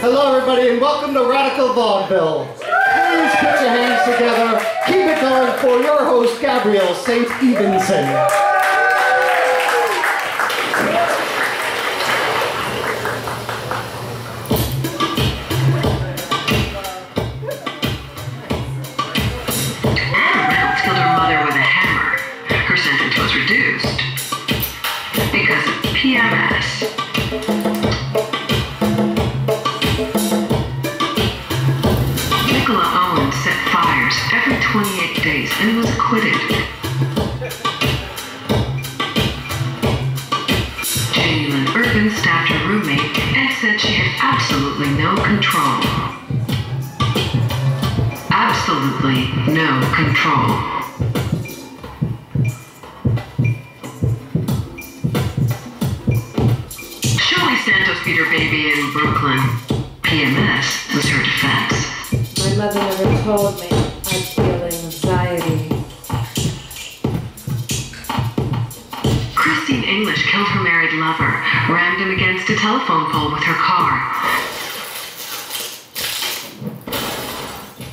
Hello everybody and welcome to Radical Vaudeville. Please put your hands together, keep it going for your host Gabrielle St. Evensen. Anna killed her mother with a hammer. Her sentence was reduced because of PMS. Set fires every 28 days and was acquitted. Jane Urban stabbed her roommate and said she had absolutely no control. Absolutely no control. Shirley Santos beat her baby in Brooklyn. PMS was her defense. My mother never told me I'd feel anxiety. Christine English killed her married lover, rammed him against a telephone pole with her car.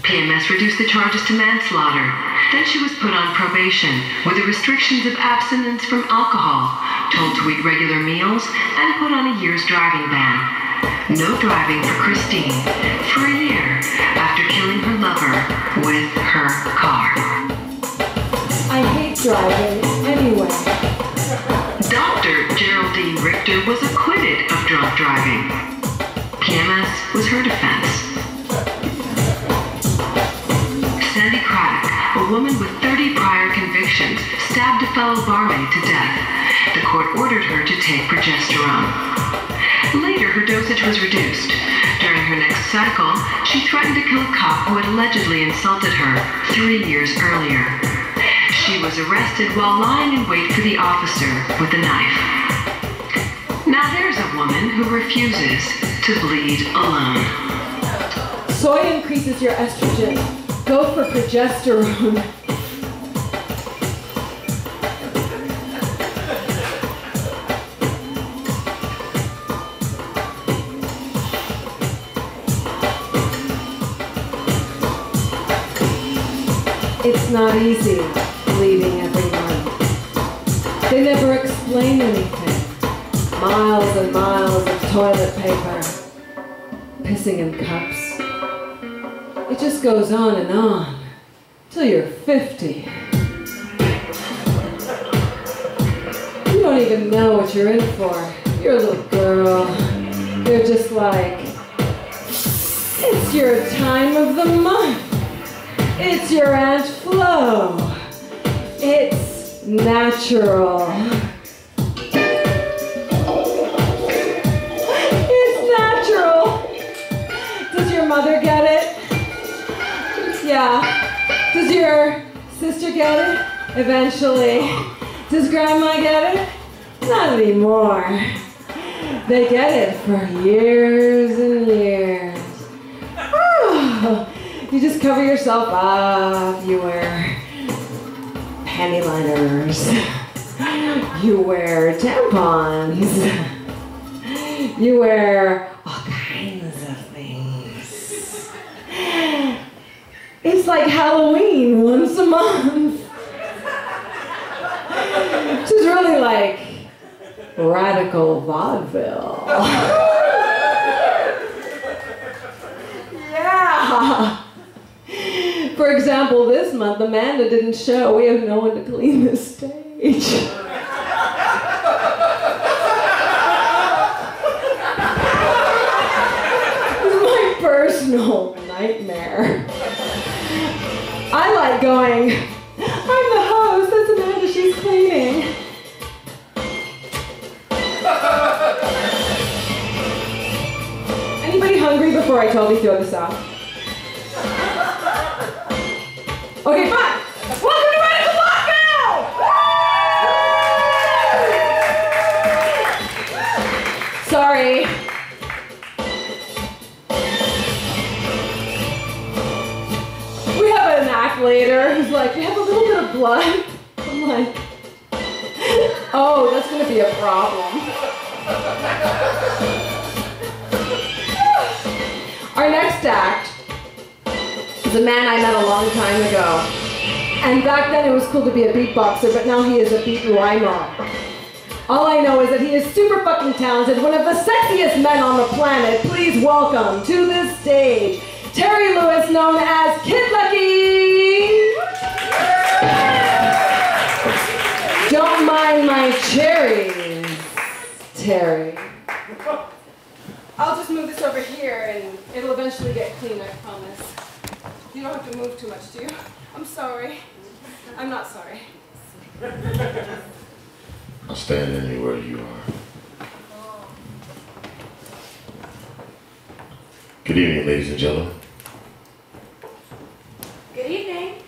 PMS reduced the charges to manslaughter. Then she was put on probation with the restrictions of abstinence from alcohol, told to eat regular meals, and put on a year's driving ban. No driving for Christine for a year after killing her lover with her car. I hate driving anyway. Dr. Geraldine Richter was acquitted of drunk driving. PMS was her defense. Sandy Craddock, a woman with 30 prior convictions, stabbed a fellow barmaid to death. The court ordered her to take progesterone. Later, her dosage was reduced. During her next cycle, she threatened to kill a cop who had allegedly insulted her 3 years earlier. She was arrested while lying in wait for the officer with a knife. Now there's a woman who refuses to bleed alone. Soy increases your estrogen. Go for progesterone. It's not easy bleeding every month. They never explain anything. Miles and miles of toilet paper. Pissing in cups. It just goes on and on. Till you're 50. You don't even know what you're in for. You're a little girl. They're just like, it's your time of the month. It's your Aunt Flo. It's natural. It's natural. Does your mother get it? Yeah. Does your sister get it? Eventually. Does grandma get it? Not anymore. They get it for years and years. Oh. You just cover yourself up, you wear panty liners, you wear tampons, you wear all kinds of things. It's like Halloween once a month. This is really like radical vaudeville. Yeah. For example, this month, Amanda didn't show. We have no one to clean the stage. It's my personal nightmare. I like going, I'm the host, that's Amanda, she's cleaning. Anybody hungry before I totally throw this out? Okay, fine. Welcome to Radical Vaudeville! Sorry. We have an act later who's like, we have a little bit of blood. I'm like, oh, that's gonna be a problem. Our next act is a man I met a long time ago. And back then it was cool to be a beatboxer, but now he is a beat rhymer. All I know is that he is super fucking talented, one of the sexiest men on the planet. Please welcome to this stage, Terry Lewis, known as Kid Lucky. Don't mind my cherries, Terry. I'll just move this over here and it'll eventually get clean, I promise. You don't have to move too much, do you? I'm sorry. I'm not sorry. I'll stand anywhere you are. Good evening, ladies and gentlemen. Good evening.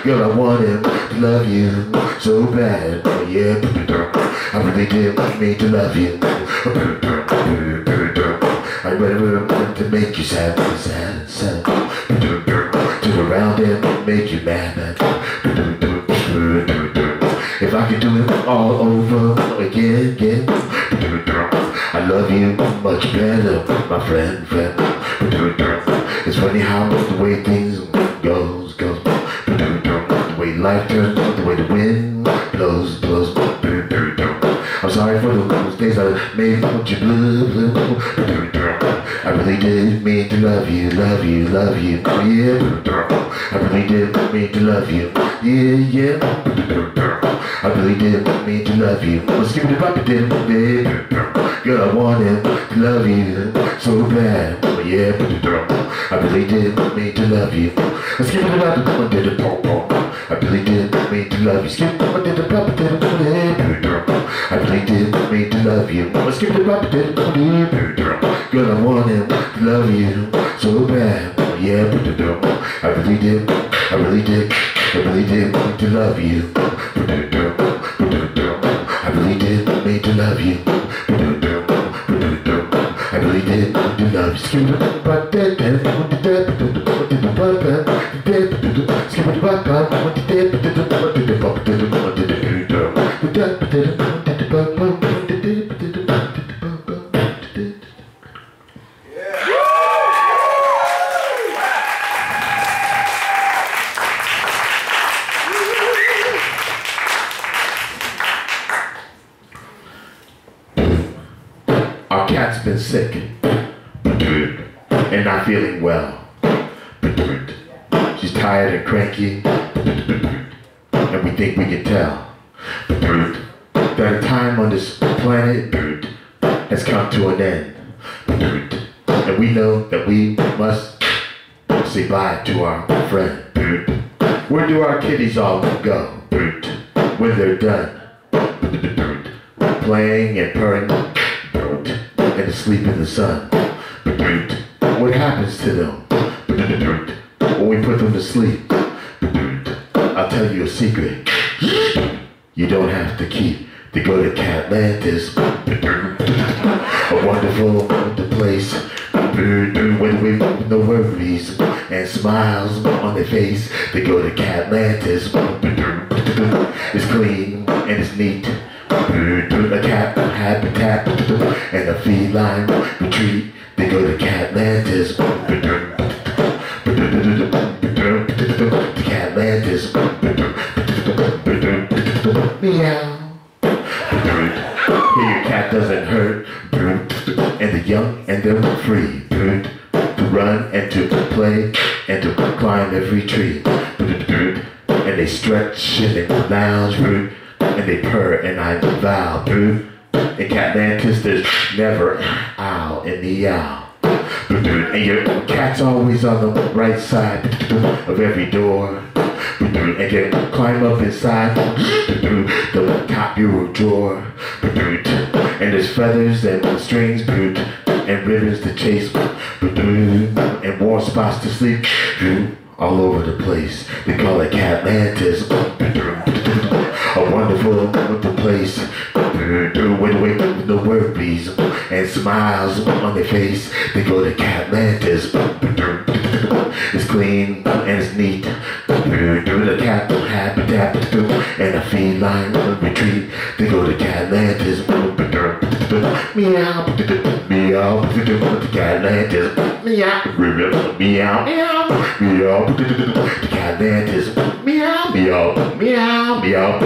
Girl, I wanted to love you so bad, yeah. I really did mean to love you. I really meant to make you sad, sad, sad. To around and make you mad. If I could do it all over again. I love you much better, my friend. It's funny how the way things goes. The way life turns, the way the wind blows. I'm sorry for those days I made you blue. I really did mean to love you, yeah. I really did mean to love you, yeah. I really did mean to love you. Let's give it up, girl, I wanted to love you so bad, yeah. I really did mean to love you. Let's give it up, I really did mean to love you. Skip, I really did mean to love you. Let's give it up, girl, I wanted to love you so bad, yeah. I really did mean to love you. I really did mean to love you. I really did mean to love you. Skip Our cat's been sick and not feeling well. She's tired and cranky, and we think we can tell that a time on this planet has come to an end. And we know that we must say bye to our friend. Where do our kitties all go when they're done playing and purring and asleep in the sun? what happens to them when we put them to sleep? I'll tell you a secret. You don't have to keep to go to Catlantis. A wonderful place with no worries and smiles on their face. They go to Catlantis. It's clean and it's neat. A cat habitat and a feline retreat. They go to Catlantis. Catlantis. Meow. Here your cat doesn't hurt. And the young and they're free to run and to play and to climb every tree. And they stretch and they lounge and they purr and I vow. In Catlantis there's never an owl in the owl. And your cat's always on the right side of every door. And you climb up inside the top bureau drawer. And there's feathers and strings and ribbons to chase and warm spots to sleep all over the place. They call it Catlantis. A wonderful place with no worries and smiles on their face. They go to Catlantis. It's clean and it's neat. The cat habitat and a feline retreat. They go to Catlantis. Meow, meow, Catlantis. Meow, meow, meow, meow, Catlantis. Meow, meow, meow, meow,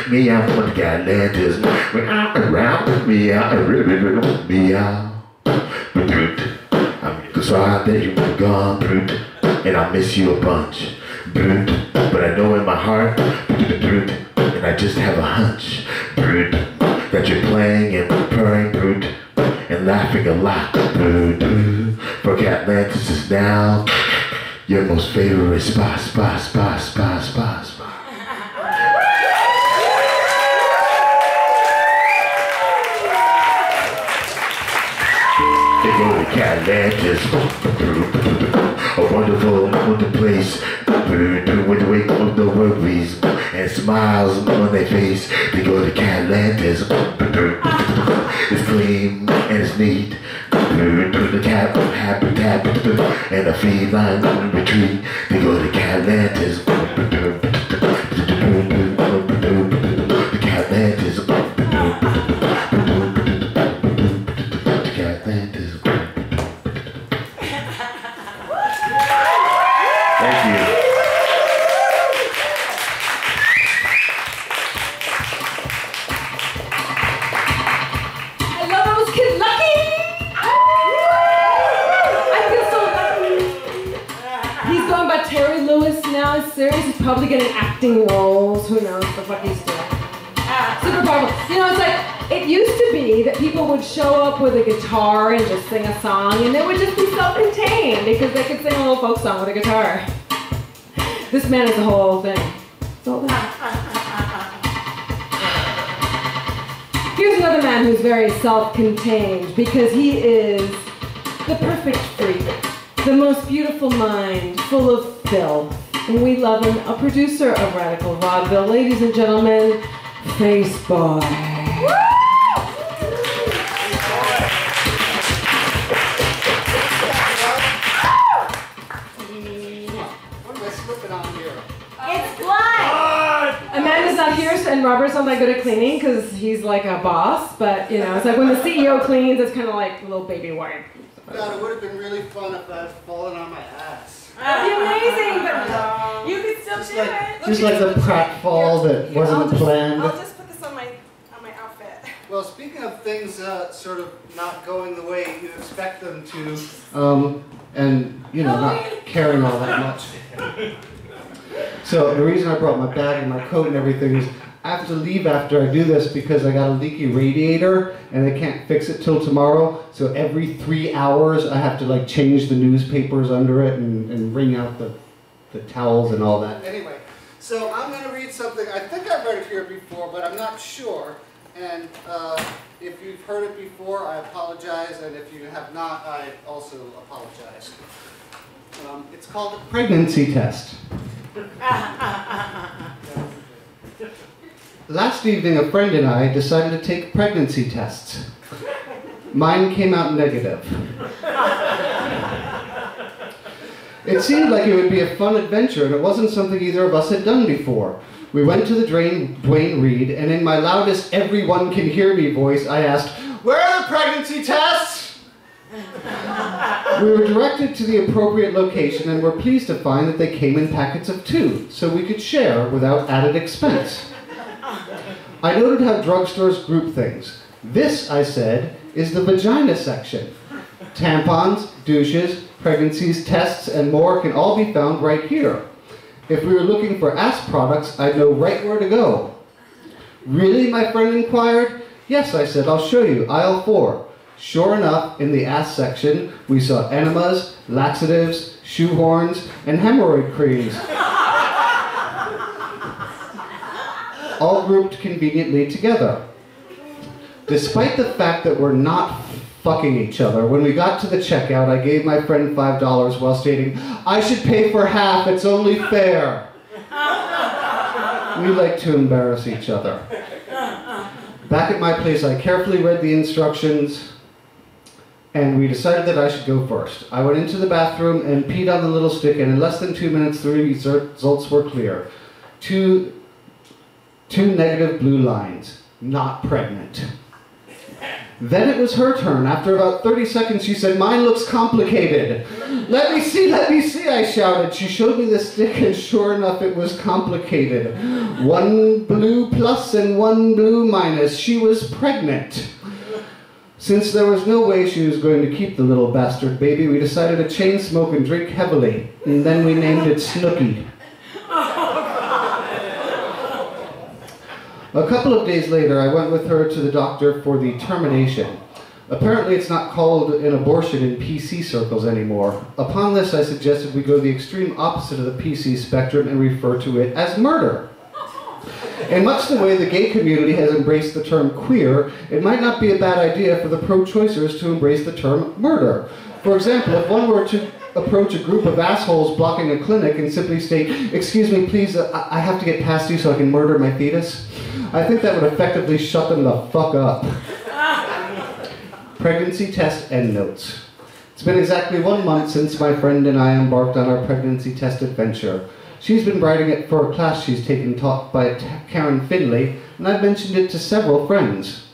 meow, Catlantis. Around, meow, meow. I'm sorry that you were gone, and I miss you a bunch. But I know in my heart, and I just have a hunch, that you're playing and purring, and laughing a lot. For Catlantis is now your most favorite spot. They go to Catlantis, a wonderful place with the worries and smiles on their face. They go to Catlantis. It's clean and it's neat. The cat habitat and a feline retreat. They go to Catlantis. The Catlantis. He's probably getting acting roles. Who knows the fuck he's doing? Super powerful. You know, it's like, it used to be that people would show up with a guitar and just sing a song, and it would just be self-contained because they could sing a little folk song with a guitar. This man is the whole thing. Here's another man who's very self-contained because he is the perfect freak, the most beautiful mind, full of filth. And we love him, a producer of Radical Vaudeville. Ladies and gentlemen, Faceboy. What am I slipping on here? It's blood! Amanda's not here, and Robert's not that good at cleaning because he's like a boss. But, you know, it's like when the CEO cleans, it's kind of like a little baby wipe. God, it would have been really fun if I had fallen on my ass. That'd be amazing, but you could still do it. Just like the pratfall that wasn't planned. I'll just put this on my outfit. Well, speaking of things sort of not going the way you expect them to, and, you know, not caring all that much. So the reason I brought my bag and my coat and everything is I have to leave after I do this because I got a leaky radiator and they can't fix it till tomorrow. So every 3 hours I have to like change the newspapers under it and wring out the towels and all that. Anyway, so I'm going to read something. I think I've read it here before, but I'm not sure. And if you've heard it before, I apologize, and if you have not, I also apologize. It's called a pregnancy test. Last evening, a friend and I decided to take pregnancy tests. Mine came out negative. It seemed like it would be a fun adventure, and it wasn't something either of us had done before. We went to the Dwayne Reed, and in my loudest everyone can hear me voice, I asked, "Where are the pregnancy tests?" We were directed to the appropriate location and were pleased to find that they came in packets of 2, so we could share without added expense. I noted how drugstores group things. This, I said, is the vagina section. Tampons, douches, pregnancies, tests, and more can all be found right here. If we were looking for ass products, I'd know right where to go. Really, my friend inquired? Yes, I said, I'll show you, aisle 4. Sure enough, in the ass section, we saw enemas, laxatives, shoehorns, and hemorrhoid creams. All grouped conveniently together. Despite the fact that we're not fucking each other, when we got to the checkout, I gave my friend $5 while stating, "I should pay for half, it's only fair." We like to embarrass each other. Back at my place, I carefully read the instructions, and we decided that I should go first. I went into the bathroom and peed on the little stick, and in less than 2 minutes, the results were clear. Two negative blue lines. Not pregnant. Then it was her turn. After about 30 seconds, she said, "Mine looks complicated." Let me see, I shouted. She showed me the stick, and sure enough, it was complicated. 1 blue plus and 1 blue minus. She was pregnant. Since there was no way she was going to keep the little bastard baby, we decided to chain smoke and drink heavily, and then we named it Snooky. A couple of days later, I went with her to the doctor for the termination. Apparently, it's not called an abortion in PC circles anymore. Upon this, I suggested we go the extreme opposite of the PC spectrum and refer to it as murder. In much the way the gay community has embraced the term queer, it might not be a bad idea for the pro-choicers to embrace the term murder. For example, if one were to approach a group of assholes blocking a clinic and simply state, "Excuse me, please, I have to get past you so I can murder my fetus," I think that would effectively shut them the fuck up. Pregnancy test endnotes. It's been exactly 1 month since my friend and I embarked on our pregnancy test adventure. She's been writing it for a class she's taken taught by Karen Finley, and I've mentioned it to several friends.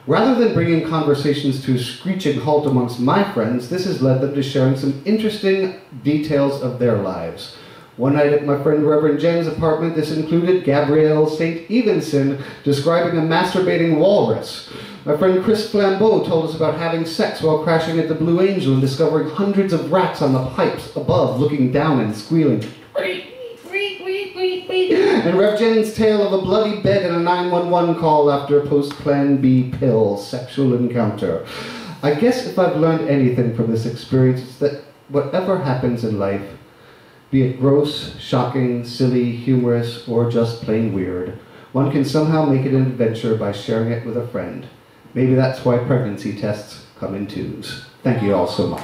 Rather than bringing conversations to a screeching halt amongst my friends, this has led them to sharing some interesting details of their lives. One night at my friend Reverend Jen's apartment, this included Gabrielle St. Evensen describing a masturbating walrus. My friend Chris Flambeau told us about having sex while crashing at the Blue Angel and discovering hundreds of rats on the pipes above, looking down and squealing. And Rev Jen's tale of a bloody bed and a 911 call after a post-Plan B pill sexual encounter. I guess if I've learned anything from this experience, it's that whatever happens in life, be it gross, shocking, silly, humorous, or just plain weird, one can somehow make it an adventure by sharing it with a friend. Maybe that's why pregnancy tests come in twos. Thank you all so much.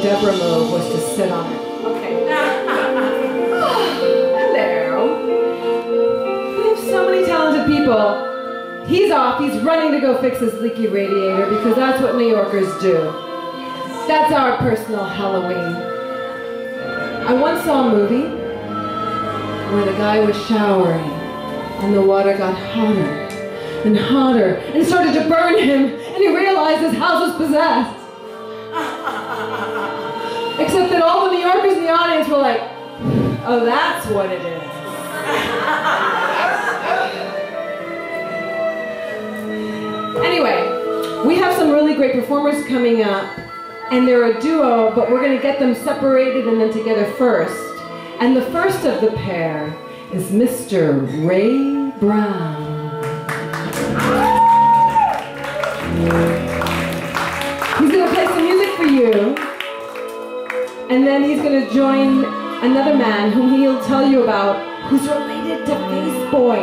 Deborah move was to sit on it. Okay. Hello. We have so many talented people. He's off. He's running to go fix this leaky radiator because that's what New Yorkers do. That's our personal Halloween. I once saw a movie where the guy was showering and the water got hotter and hotter and started to burn him, and he realized his house was possessed. Except that all the New Yorkers in the audience were like, "Oh, that's what it is." Anyway, we have some really great performers coming up, and they're a duo, but we're going to get them separated and then together first. And the first of the pair is Mr. Ray Brown. He's going to play some music for you, and then he's going to join another man whom he'll tell you about, who's related to Faceboy.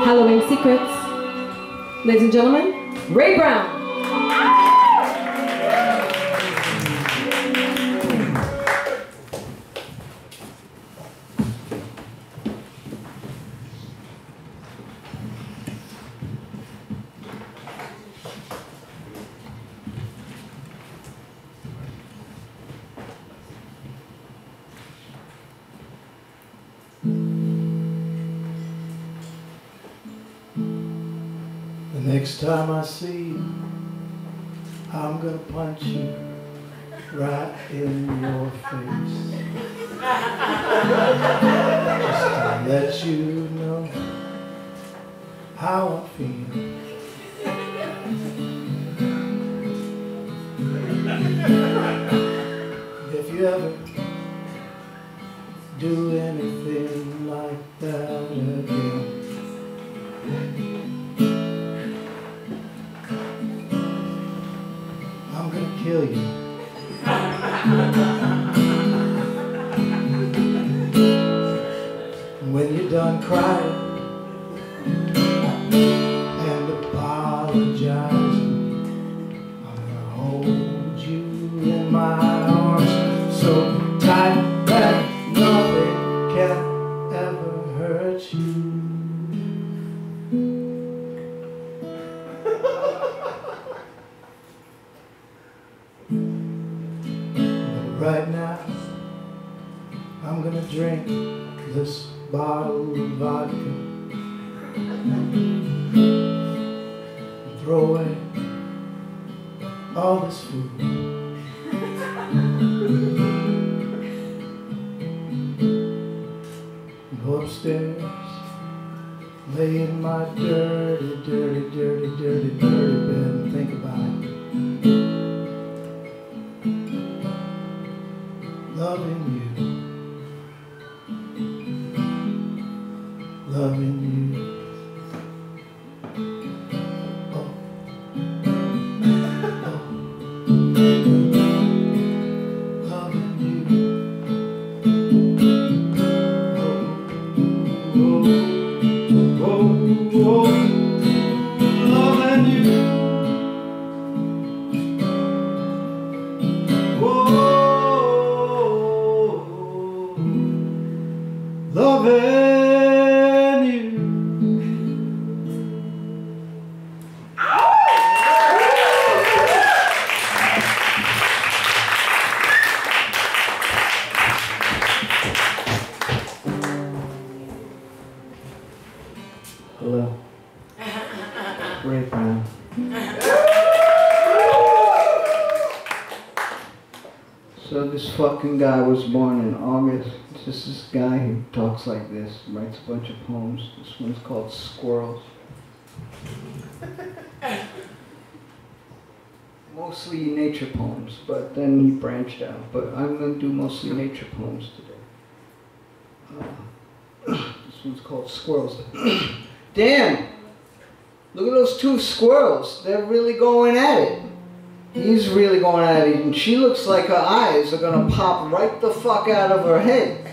Halloween Secrets. Ladies and gentlemen, Ray Brown. Next time I see you, I'm gonna punch you right in your face. Just to let you know how I feel. If you ever do anything like that again, I'm gonna kill you. When you're done crying and apologizing, I'm gonna hold you in my arms so tight that nothing can ever hurt you. Right now, I'm gonna drink this bottle of vodka and throw away all this food. Go upstairs, lay in my dirty, dirty, dirty, dirty, dirty bed and think about it. Loving you, loving you. Oh, oh, loving you. Oh, oh, oh, oh, loving you. Loving you. Hello. Ray Brown. So this fucking guy was born in August. It's just this guy who talks like this, writes a bunch of poems. This one's called Squirrels. Mostly nature poems, but then he branched out. But I'm going to do mostly nature poems today. This one's called Squirrels. Damn! Look at those two squirrels. They're really going at it. He's really going at it, and she looks like her eyes are gonna pop right the fuck out of her head.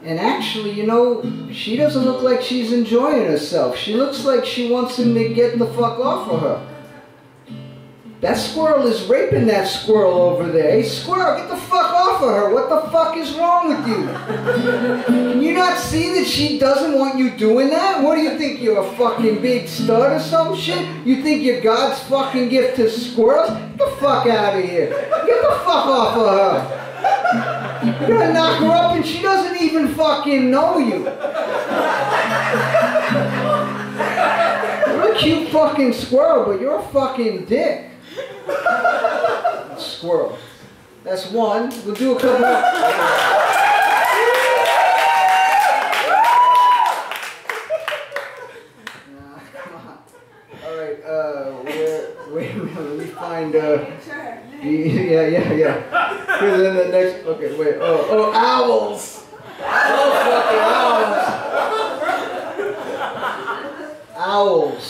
And actually, you know, she doesn't look like she's enjoying herself. She looks like she wants him to get the fuck off of her. That squirrel is raping that squirrel over there. Hey, squirrel, get the fuck off of her. What the fuck is wrong with you? Can you not see that she doesn't want you doing that? What do you think, you're a fucking big stud or some shit? You think you're God's fucking gift to squirrels? Get the fuck out of here. Get the fuck off of her. You're gonna knock her up and she doesn't even fucking know you. You're a cute fucking squirrel, but you're a fucking dick. Squirrel. That's one. We'll do a couple more. Come on. Alright, Wait a minute, let me find, yeah. Here's in the next, okay, wait, oh, owls. Oh, fucking owls.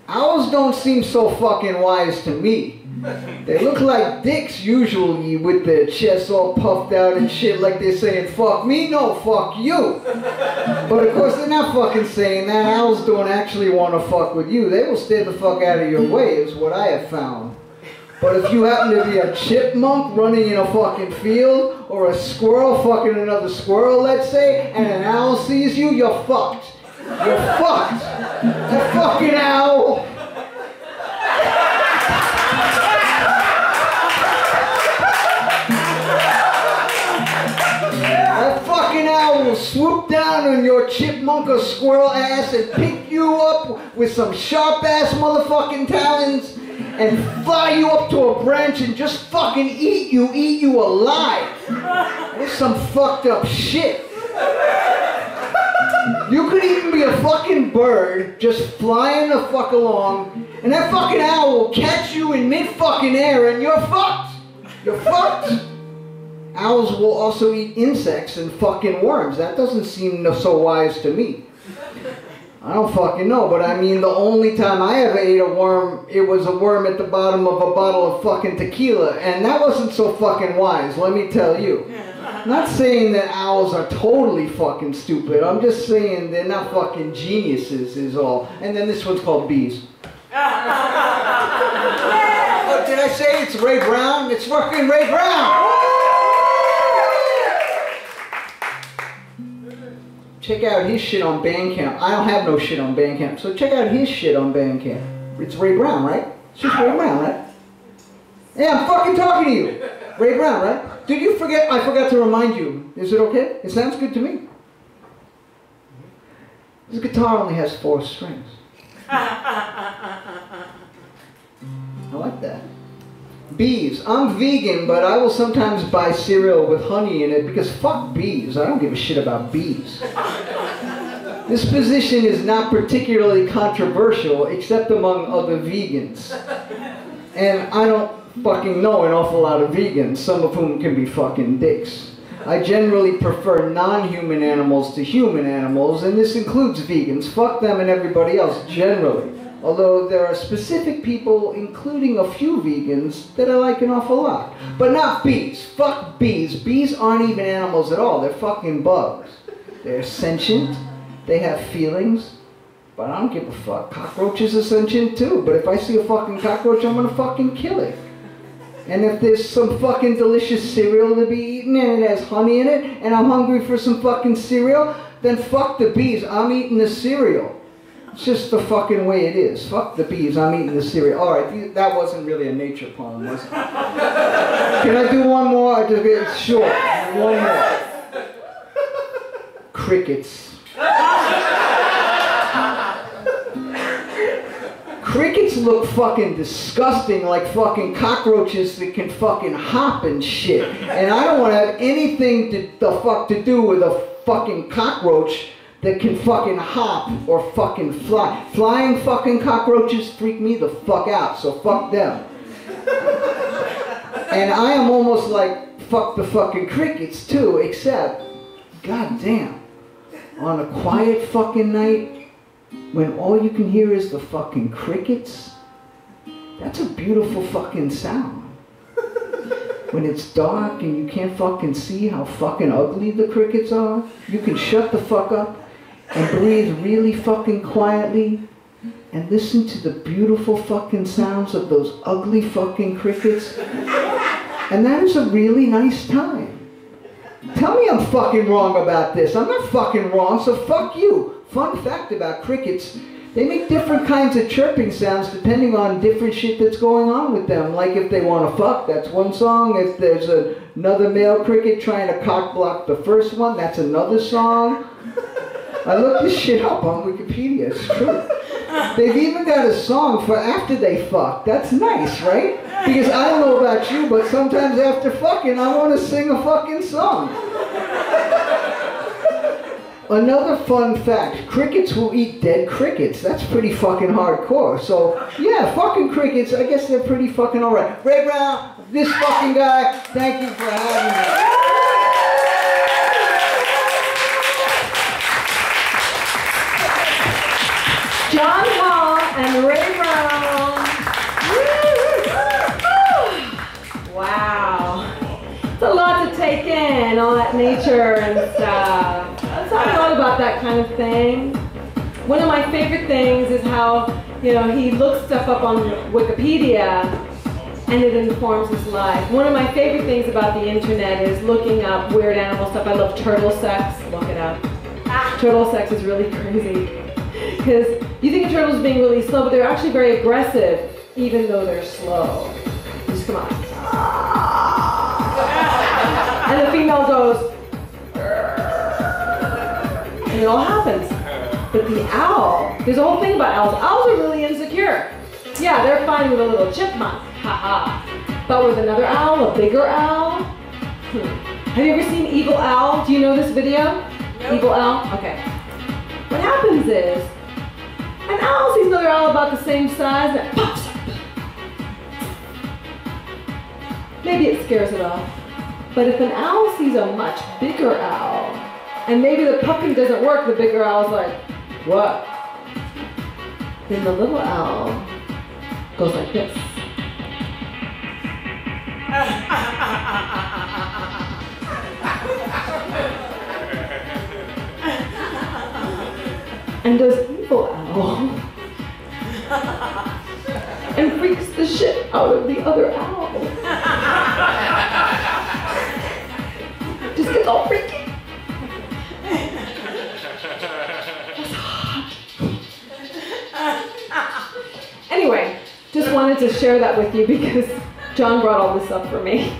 Owls don't seem so fucking wise to me. They look like dicks usually with their chests all puffed out and shit like they're saying, fuck me, no, fuck you. But of course they're not fucking saying that. Owls don't actually want to fuck with you. They will stay the fuck out of your way is what I have found. But if you happen to be a chipmunk running in a fucking field or a squirrel fucking another squirrel, let's say, and an owl sees you, you're fucked. You're fucked. A fucking owl. That fucking owl will swoop down on your chipmunk or squirrel ass and pick you up with some sharp ass motherfucking talons and fly you up to a branch and just fucking eat you alive. That's some fucked up shit. You could even be a fucking bird just flying the fuck along and that fucking owl will catch you in mid-fucking air and you're fucked. You're fucked. Owls will also eat insects and fucking worms. That doesn't seem so wise to me. I don't fucking know, but I mean the only time I ever ate a worm, it was a worm at the bottom of a bottle of fucking tequila, and that wasn't so fucking wise, let me tell you. I'm not saying that owls are totally fucking stupid, I'm just saying they're not fucking geniuses is all. And then this one's called bees. Oh, did I say it's Ray Brown? It's fucking Ray Brown! Check out his shit on Bandcamp. I don't have no shit on Bandcamp, so check out his shit on Bandcamp. It's Ray Brown, right? It's just Ray Brown, right? Yeah, I'm fucking talking to you. Ray Brown, right? Did you forget? I forgot to remind you. Is it okay? It sounds good to me. This guitar only has 4 strings. I like that. Bees. I'm vegan, but I will sometimes buy cereal with honey in it because fuck bees. I don't give a shit about bees. This position is not particularly controversial except among other vegans. And I don't fucking know an awful lot of vegans, some of whom can be fucking dicks. I generally prefer non-human animals to human animals, and this includes vegans. Fuck them and everybody else generally. Although there are specific people, including a few vegans, that I like an awful lot. But not bees. Fuck bees. Bees aren't even animals at all. They're fucking bugs. They're sentient. They have feelings. But I don't give a fuck. Cockroaches are sentient too. But if I see a fucking cockroach, I'm gonna fucking kill it. And if there's some fucking delicious cereal to be eaten and it has honey in it, and I'm hungry for some fucking cereal, then fuck the bees. I'm eating the cereal. It's just the fucking way it is. Fuck the bees, I'm eating the cereal. Alright, that wasn't really a nature poem, was it? Can I do one more? It's short. One more. Crickets. Crickets look fucking disgusting, like fucking cockroaches that can fucking hop and shit. And I don't want to have anything to do with a fucking cockroach that can fucking hop or fucking fly. Flying fucking cockroaches freak me the fuck out, so fuck them. And I am almost like, fuck the fucking crickets too, except, goddamn, on a quiet fucking night, when all you can hear is the fucking crickets, that's a beautiful fucking sound. When it's dark and you can't fucking see how fucking ugly the crickets are, you can shut the fuck up and breathe really fucking quietly and listen to the beautiful fucking sounds of those ugly fucking crickets. And that is a really nice time. Tell me I'm fucking wrong about this. I'm not fucking wrong, so fuck you. Fun fact about crickets, they make different kinds of chirping sounds depending on different shit that's going on with them. Like if they want to fuck, that's one song. If there's another male cricket trying to cock block the first one, that's another song. I looked this shit up on Wikipedia, it's true. They've even got a song for after they fuck. That's nice, right? Because I don't know about you, but sometimes after fucking, I want to sing a fucking song. Another fun fact, crickets will eat dead crickets. That's pretty fucking hardcore. So, yeah, fucking crickets, I guess they're pretty fucking alright. Ray Brown, this fucking guy, thank you for having me. John Hall and Ray Brown. Wow. It's a lot to take in, all that nature and stuff. I thought about that kind of thing. One of my favorite things is how, you know, he looks stuff up on Wikipedia and it informs his life. One of my favorite things about the internet is looking up weird animal stuff. I love turtle sex. Look it up. Turtle sex is really crazy. Because you think of turtles being really slow, but they're actually very aggressive, even though they're slow. Just come on. And the female goes, and it all happens. But the owl, there's a whole thing about owls. Owls are really insecure. Yeah, they're fine with a little chipmunk, haha. But with another owl, a bigger owl? Have you ever seen Evil Owl? Do you know this video? Nope. Evil Owl? Okay. What happens is, an owl sees another owl about the same size and it pops up. Maybe it scares it off. But if an owl sees a much bigger owl, and maybe the puffing doesn't work, the bigger owl's like, what? Then the little owl goes like this. And does Evil Owl and freaks the shit out of the other owl. Just gets all freaky. That's hot. Anyway, just wanted to share that with you because John brought all this up for me.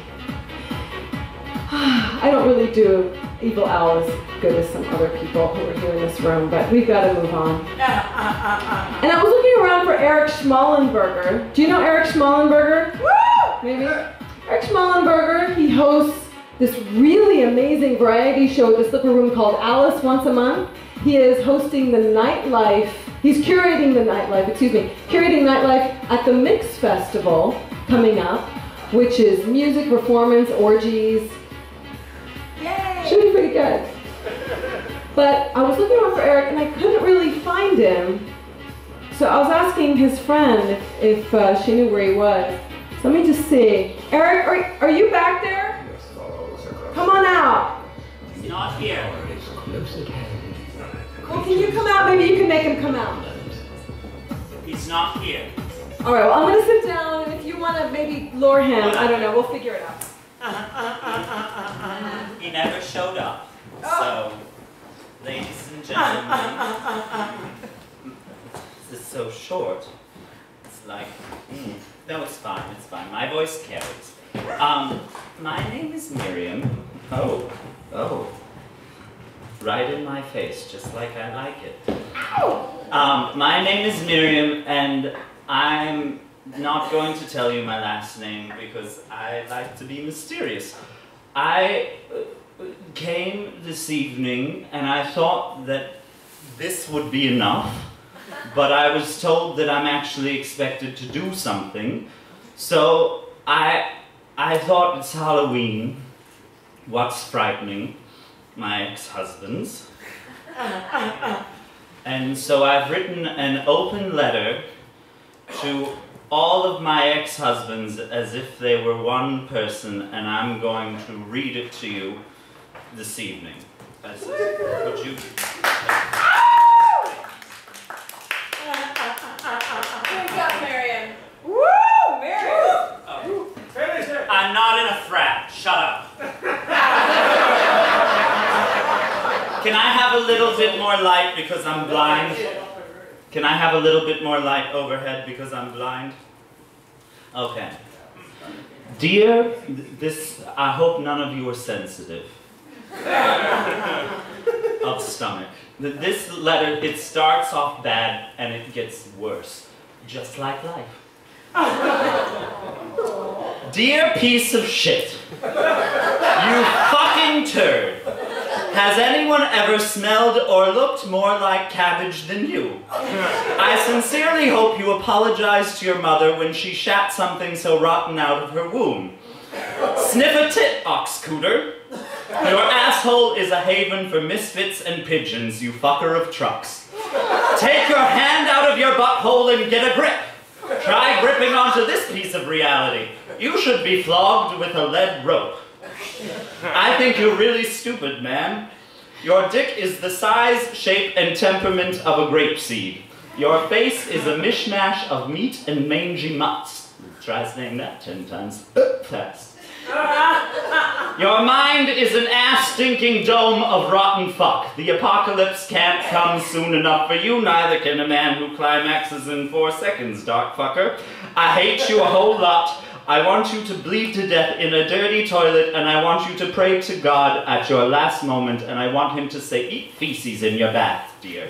I don't really do Evil Owl as good as some other people who are here in this room, but we've got to move on. And I was looking around for Eric Schmalenberger. Do you know Eric Schmalenberger? Woo! Maybe? Eric Schmalenberger, he hosts this really amazing variety show at the Slipper Room called Alice Once a Month. He is hosting the nightlife, he's curating nightlife at the Mix Festival coming up, which is music, performance, orgies. Yay! Should be pretty good. But I was looking around for Eric and I couldn't really find him. So I was asking his friend if she knew where he was. So let me just see. Eric, are you back there? Come on out. He's not here. Well, can you come out? Maybe you can make him come out. He's not here. All right, well, I'm going to sit down, and if you want to maybe lure him, I don't know, we'll figure it out. He never showed up. So, ladies and gentlemen, this is so short. It's like, no, it's fine, it's fine. My voice carries. My name is Miriam. Oh. Right in my face, just like I like it. My name is Miriam, and I'm not going to tell you my last name because I like to be mysterious. I came this evening and I thought that this would be enough, but I was told that I'm actually expected to do something. So I thought it's Halloween. What's frightening? My ex-husbands. And so I've written an open letter to all of my ex-husbands as if they were one person, and I'm going to read it to you this evening. Would you? Who's up, Marion? Woo! Marion! Oh. I'm not in a frat. Shut up. Can I have a little bit more light because I'm blind? Can I have a little bit more light overhead because I'm blind? Okay. Dear, I hope none of you are sensitive. Of stomach. This letter, it starts off bad and it gets worse. Just like life. Dear piece of shit. You fucking turd. Has anyone ever smelled or looked more like cabbage than you? I sincerely hope you apologize to your mother when she shat something so rotten out of her womb. Sniff a tit, ox-cooter. Your asshole is a haven for misfits and pigeons, you fucker of trucks. Take your hand out of your butthole and get a grip. Try gripping onto this piece of reality. You should be flogged with a lead rope. I think you're really stupid, man. Your dick is the size, shape, and temperament of a grapeseed. Your face is a mishmash of meat and mangy mutts. Try saying that 10 times fast. Your mind is an ass-stinking dome of rotten fuck. The apocalypse can't come soon enough for you, neither can a man who climaxes in 4 seconds, dark fucker. I hate you a whole lot. I want you to bleed to death in a dirty toilet, and I want you to pray to God at your last moment, and I want him to say, eat feces in your bath, dear.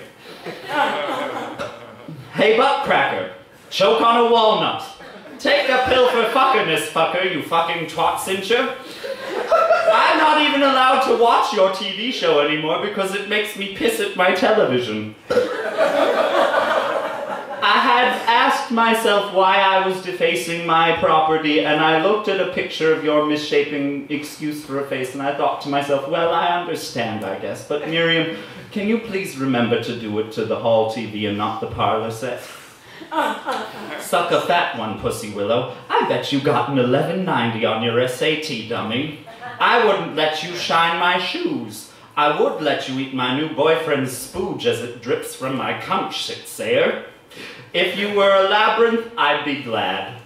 Hey, butt cracker, choke on a walnut. Take a pill for fuckerness, fucker, you fucking twat cincher. I'm not even allowed to watch your TV show anymore because it makes me piss at my television. I had asked myself why I was defacing my property, and I looked at a picture of your misshapen excuse for a face, and I thought to myself, well, I understand, I guess, but Miriam, can you please remember to do it to the hall TV and not the parlor set? Suck a fat one, Pussy Willow. I bet you got an 1190 on your SAT, dummy. I wouldn't let you shine my shoes. I would let you eat my new boyfriend's spooge as it drips from my conch, sayer. If you were a labyrinth, I'd be glad.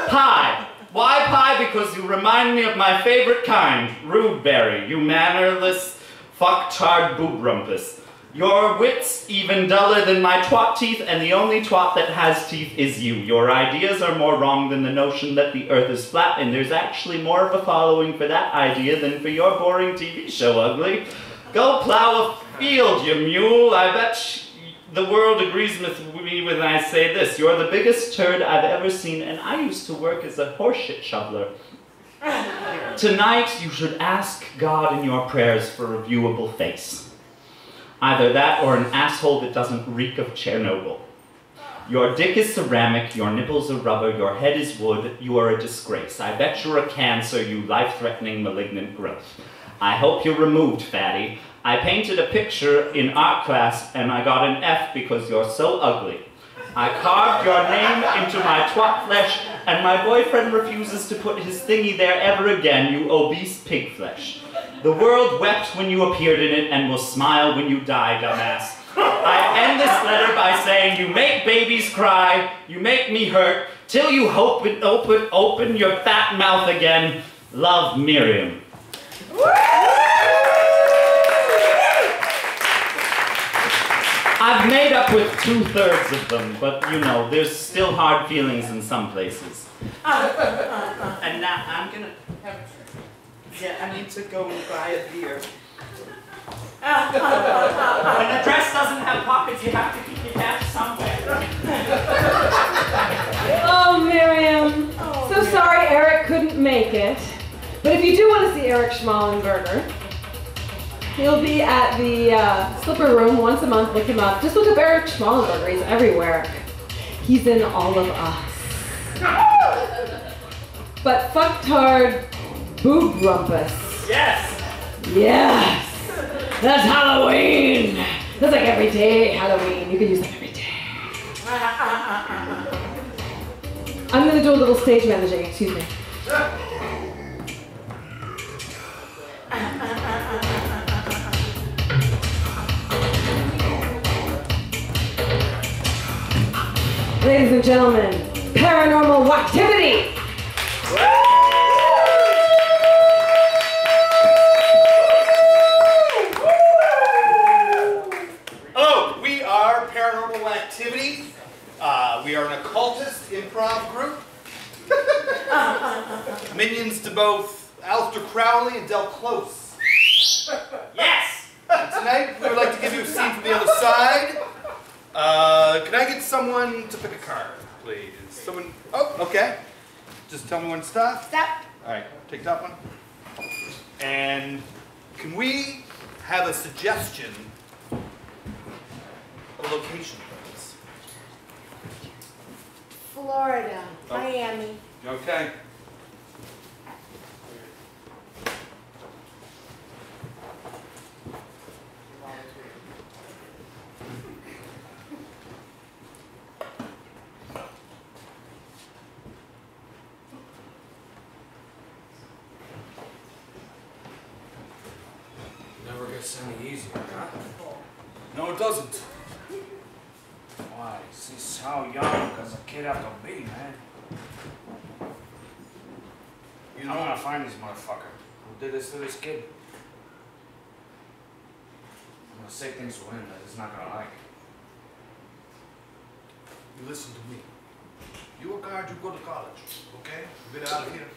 Pie. Why pie? Because you remind me of my favorite kind, rude berry, you mannerless, fucktard boob rumpus. Your wit's even duller than my twat teeth, and the only twat that has teeth is you. Your ideas are more wrong than the notion that the earth is flat, and there's actually more of a following for that idea than for your boring TV show, ugly. Go plow a field, you mule. I bet the world agrees with me when I say this. You're the biggest turd I've ever seen, and I used to work as a horseshit shoveler. Tonight, you should ask God in your prayers for a viewable face. Either that or an asshole that doesn't reek of Chernobyl. Your dick is ceramic, your nipples are rubber, your head is wood, you are a disgrace. I bet you're a cancer, you life-threatening malignant growth. I hope you're removed, fatty. I painted a picture in art class and I got an F because you're so ugly. I carved your name into my twat flesh and my boyfriend refuses to put his thingy there ever again, you obese pig flesh. The world wept when you appeared in it and will smile when you die, dumbass. I end this letter by saying, you make babies cry, you make me hurt, till you open your fat mouth again. Love, Miriam. I've made up with 2/3 of them, but you know, there's still hard feelings in some places. And now I'm gonna have a drink. Yeah, I need to go and buy a beer. When the dress doesn't have pockets, you have to keep your cash somewhere. Oh, Miriam. So sorry Eric couldn't make it. But if you do want to see Eric Schmalenberger, he'll be at the Slipper Room once a month. Look him up. Just look up Eric Schmalenberger. He's everywhere. He's in all of us. But fucktard boob rumpus. Yes! Yes! That's Halloween! That's like every day Halloween. You can use that every day. I'm gonna do a little stage managing, excuse me. Ladies and gentlemen, Paranormal Wacktivity! Hello, we are Paranormal Wacktivity. We are an occultist improv group. Minions to both Aleister Crowley and Del Close. Yes! And tonight, we would like to give you a scene from the other side. Can I get someone to pick a card, please? Someone, oh, okay. Just tell me when to stop. Stop. All right, take that one. And can we have a suggestion of location, please? Florida, Miami. Okay. Never gets any easier, huh? No, it doesn't. Why? She's how young as a kid have to be, man. You I'm know, gonna find this motherfucker who did this to this kid. I'm gonna say things to him that he's not gonna like. you listen to me. You work hard, you go to college, okay? You get out of here.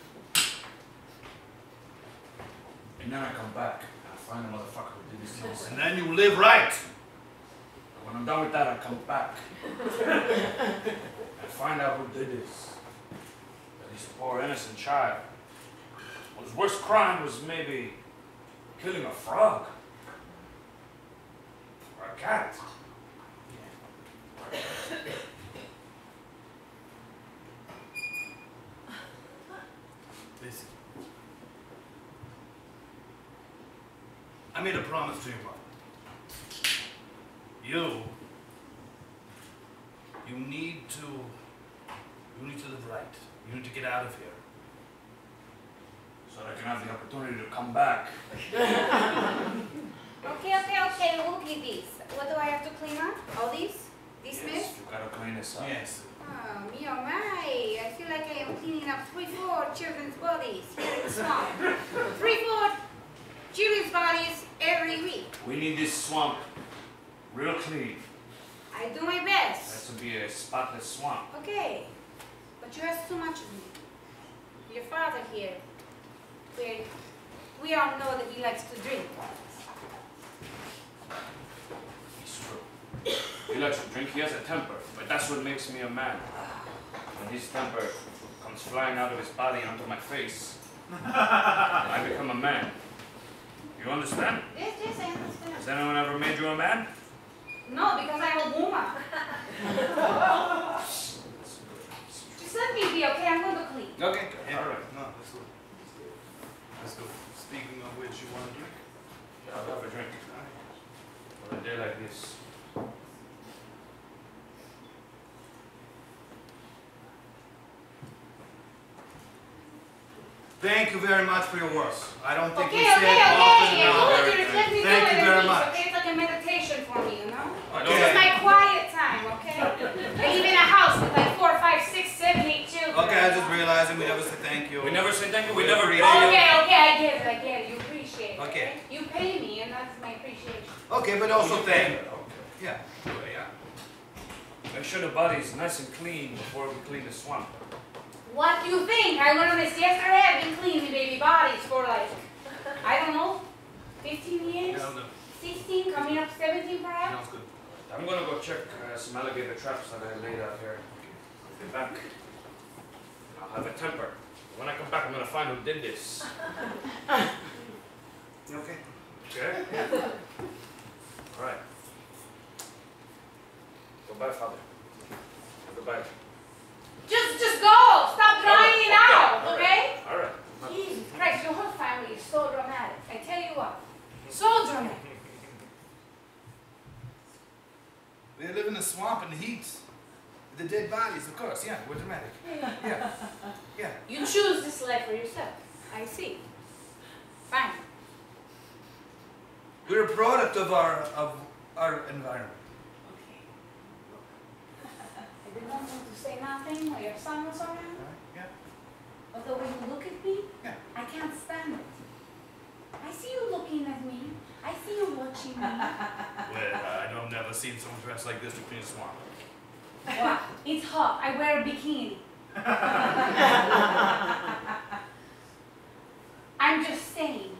And then I come back and I find the motherfucker who did this to us. And then you live right. When I'm done with that, I come back. I find out who did this. That this poor innocent child. Well, his worst crime was maybe killing a frog. Or a cat. Listen. I made a promise to your mother. You need to live right. You need to get out of here. So that I can have the opportunity to come back. Okay, look at this. What do I have to clean up? All these? This mess? Yes, you gotta clean this up. Yes. Oh, me oh my. I feel like I am cleaning up 3-4 children's bodies here in the swamp. 3-4 children's bodies every week. We need this swamp real clean. I do my It best. has to be a spotless swamp. Okay, but you ask too much of me. Your father here, we all know that he likes to drink. It's true. He likes to drink, he has a temper, but that's what makes me a man. When his temper comes flying out of his body onto my face, I become a man. You understand? Yes, I understand. Has anyone ever made you a man? No, because I'm a woman. Just let me be, okay? I'm going to clean. Okay. All right. No, let's go. Let's go. Speaking of which, you want a drink? Yeah, I'll have a drink. On a day like this. Thank you very much for your work. I don't think Okay, you said often I enough. told you, just let me Thank do you it very at least, much. okay? It's like a meditation for me, you know? I This is my quiet time, okay? I live in a house with like 4, 5, 6, 7, 8 children. Okay, I just realized we never said thank you. We never say thank you, we We never appreciate pay you. Okay, I get it. You appreciate it. Okay. You pay me, and that's my appreciation. Okay, but also thank you. Okay. Yeah. Yeah. Make sure the body is nice and clean before we clean the swamp. What do you think? I learned this yesterday. I've been cleaning baby bodies for like, I don't know, 15 years? No, no. 16, coming up 17 perhaps? Sounds good. I'm gonna go check some alligator traps that I laid out here. I'll be back. I'll have a temper. When I come back, I'm gonna find who did this. Okay. Okay? All right. Goodbye, Father. Goodbye. Just go! Stop drawing it out, All right. okay? All right. Jesus Christ, your whole family is so dramatic. I tell you what, so dramatic. We live in the swamp in the heat. The dead bodies, of course. Yeah, we're dramatic. Yeah. Yeah. You choose this life for yourself. I see. Fine. We're a product of our environment. Okay. I didn't want to say nothing while your son was around. Yeah. But the way you look at me, Yeah. I can't stand it. I see you looking at me. I see you watching me. Well, I don't never seen someone dressed like this to clean a swamp. Wow, it's hot. I wear a bikini. I'm just saying,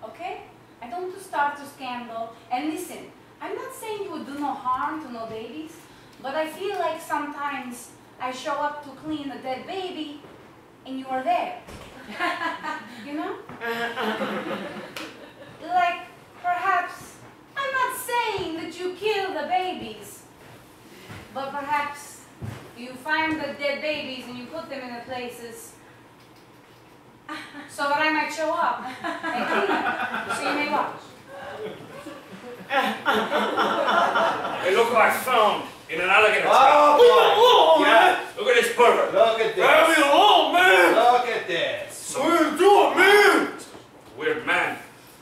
okay? I don't want to start a scandal. And listen, I'm not saying you would do no harm to no babies, but I feel like sometimes I show up to clean a dead baby and you are there. You know? Like, perhaps, I'm not saying that you kill the babies, but perhaps you find the dead babies and you put them in the places so that I might show up and clean them, so you may watch. Hey, look what I found in an alligator trap. Oh, Leave me alone, yeah. man! Look at this pervert. Look at this. Leave me alone, man! Look at this. What are you doing, man? Weird man.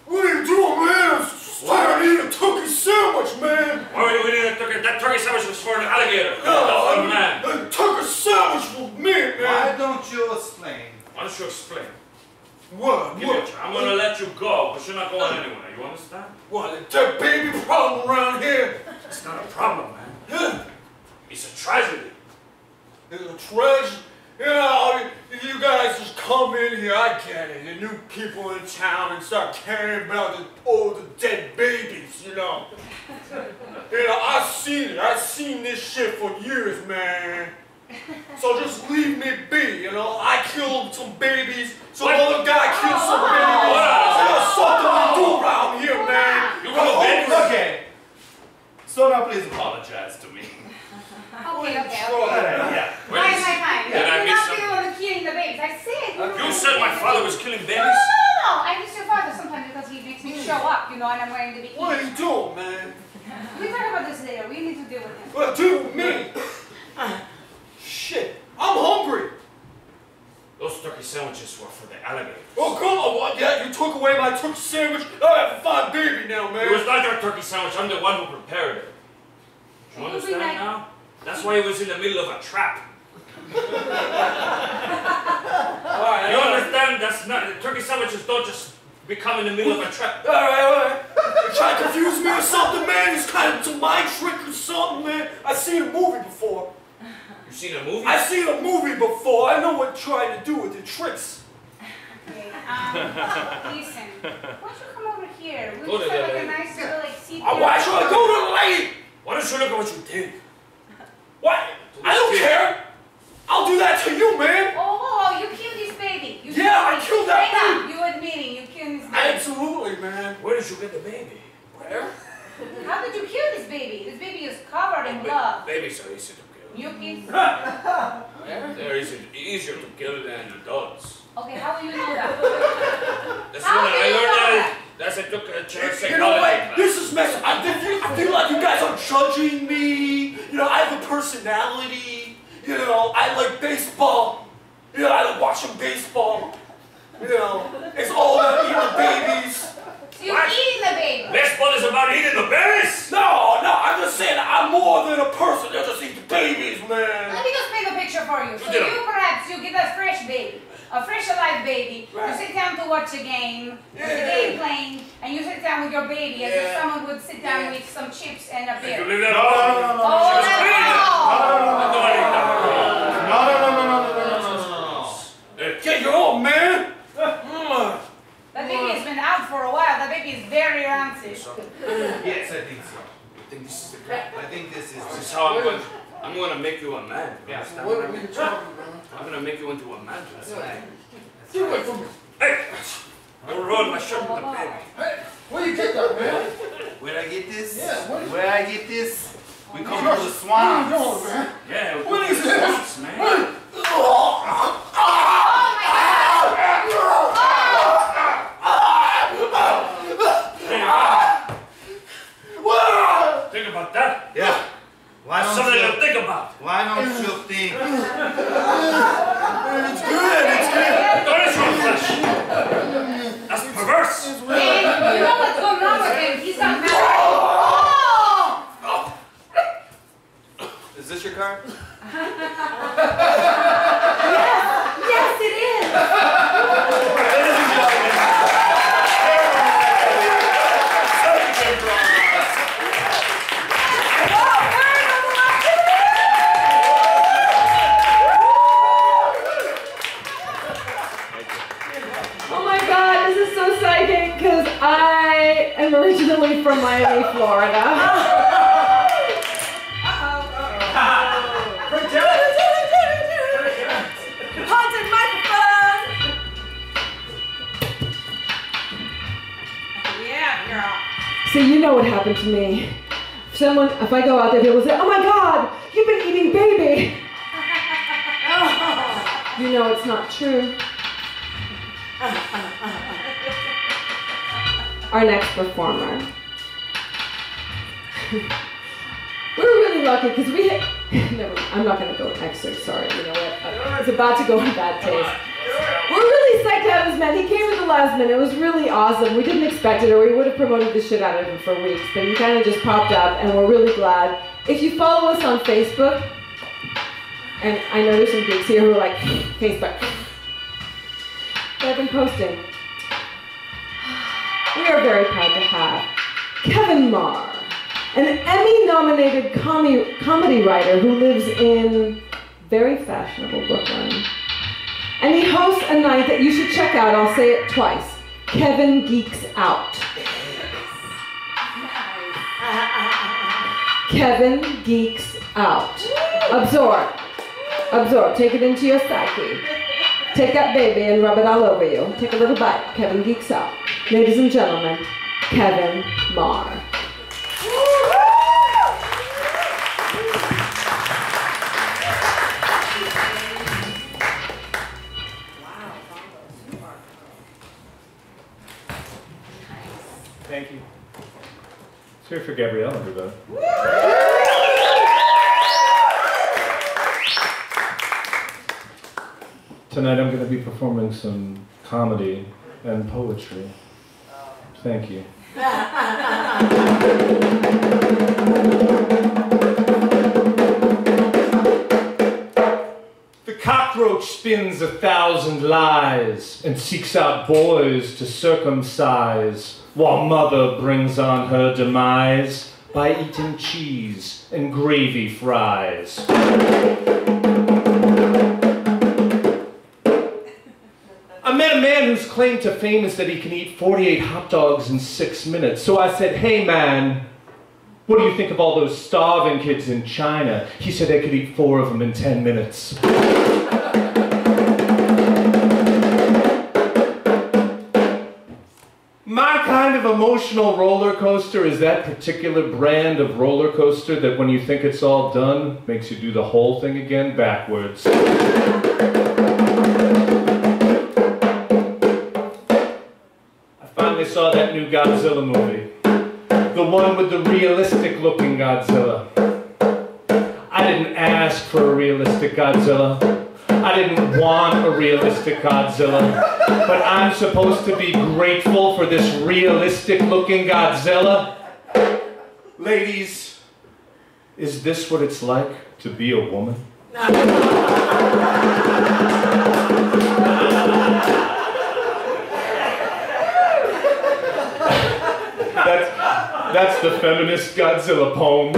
What are you doing, man? I'm eating a turkey sandwich, man. Why are you eating a turkey? That turkey sandwich was for an alligator. Not for a man. A turkey sandwich for me, man. Why don't you explain? Why don't you explain? What? I'm gonna let you go, but you're not going anywhere. You understand? What? A dead baby problem around here? It's not a problem, man. Yeah. It's a tragedy. It's a tragedy? You know, you guys just come in here, I get it. The new people in town and start caring about the dead babies, you know. You know, I've seen it. I've seen this shit for years, man. So just leave me be, you know. I killed some babies, some other guy killed some babies. There's something to do around here, man. You want to Okay. So now please apologize to me. Okay. Yeah. Fine. Did I You're miss not the one killing the babies. I said. You said my father was killing babies? No. I miss your father sometimes because he makes me show up, you know, and I'm wearing the bikini. What are you doing, man? We talk about this later. We need to deal with him. What do with me? Shit, I'm hungry. Those turkey sandwiches were for the alligators. Oh, come on, what? Yeah, you took away my turkey sandwich. I have a fine baby now, man. It was not your turkey sandwich. I'm the one who prepared it. Do you understand now? That's why it was in the middle of a trap. You understand? That's not, the turkey sandwiches don't just become in the middle of a trap. All right. You're trying to confuse me or something, man. It's kind of a mind trick or something, man. I've seen a movie before. You seen a movie? I've seen a movie before. I know what you're trying to do with the tricks. Okay, listen. Why don't you come over here? We'll just have like a nice little like seat. Why should I go to the lady? Why don't you look at what you did? What? I don't care. I'll do that to you, man. Oh, you killed this baby. I killed that baby. You admitting you killed this baby. Absolutely, man. Where did you get the baby? Where? How did you kill this baby? This baby is covered in blood. Babies are easy to kill. You killed. They're easier to kill than adults. Okay, how do you know that? That's when I learned that. That's I took a chance. You know what? This is messed up. I feel like you guys are judging me. You know, I have a personality. You know, I like baseball. You know, I like watching baseball. You know, it's all about eating babies. So you're eating the baby? Baseball is about eating the babies? No, I'm just saying I'm more than a person that just eats the babies, man. Let me just paint a picture for you. So you get a fresh baby. A fresh alive baby. Right. You sit down to watch a game, with the game playing, and you sit down with your baby as if someone would sit down with some chips and a beer. You leave that alone. No. Get your own, man. That baby has been out for a while. That baby is very rancid. Yes, I think so. I think this is the crap. I think this is how I'm going to make you a man. Yeah. What are you talking about? I'm going to make you into a man. That's right. Get away from me. Hey! Don't ruin my shirt with the baby. Hey! Where you get that, man? Where'd I get this? Yeah, where I get this? We come to the swamps. Where you going, man? Yeah, we What come is to the this? swamps, man. Think about that. Yeah. Why don't Something you to think about. Why don't you think? It's good. Don't eat your flesh. That's perverse. And you know what's going on with him? He's got Is this your car? Yes, it is. Oh my god, this is so psychic because I am originally from Miami, Florida. See, you know what happened to me. If I go out there, people say, "Oh my God, you've been eating baby." You know it's not true. Our next performer. We're really lucky because we had, I'm not going to go excerpt, sorry, you know what, it's about to go in bad taste. We're really psyched to have this man. He came at the last minute. It was really awesome. We didn't expect it, or we would have promoted the shit out of him for weeks, but he kind of just popped up, and we're really glad. If you follow us on Facebook, and I know there's some geeks here who are like, Facebook. But I've been posting. We are very proud to have Kevin Maher, an Emmy-nominated comedy writer who lives in very fashionable Brooklyn. And he hosts a night that you should check out. I'll say it twice. Kevin Geeks Out. Kevin Geeks Out. Absorb. Absorb. Take it into your psyche. Take that baby and rub it all over you. Take a little bite. Kevin Geeks Out. Ladies and gentlemen, Kevin Maher. Thank you. Let's hear it for Gabrielle, everybody. Tonight I'm going to be performing some comedy and poetry. Thank you. The cockroach spins 1,000 lies and seeks out boys to circumcise, while mother brings on her demise by eating cheese and gravy fries. I met a man whose claim to fame is that he can eat 48 hot dogs in 6 minutes. So I said, "Hey man, what do you think of all those starving kids in China?" He said they could eat 4 of them in 10 minutes. My kind of emotional roller coaster is that particular brand of roller coaster that when you think it's all done, makes you do the whole thing again backwards. I saw that new Godzilla movie. The one with the realistic looking Godzilla. I didn't ask for a realistic Godzilla. I didn't want a realistic Godzilla. But I'm supposed to be grateful for this realistic looking Godzilla? Ladies, is this what it's like to be a woman? That's the feminist Godzilla poem.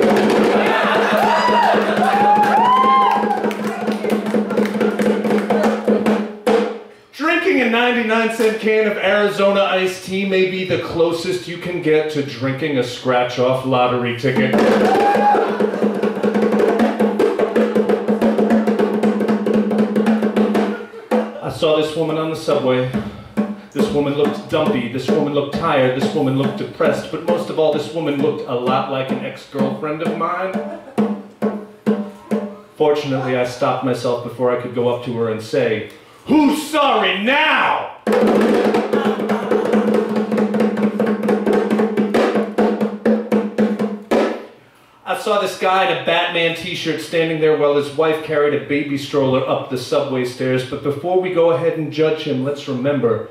Drinking a 99-cent can of Arizona iced tea may be the closest you can get to drinking a scratch-off lottery ticket. I saw this woman on the subway. This woman looked dumpy, this woman looked tired, this woman looked depressed, but most of all, this woman looked a lot like an ex-girlfriend of mine. Fortunately, I stopped myself before I could go up to her and say, "Who's sorry now?" I saw this guy in a Batman t-shirt standing there while his wife carried a baby stroller up the subway stairs, but before we go ahead and judge him, let's remember,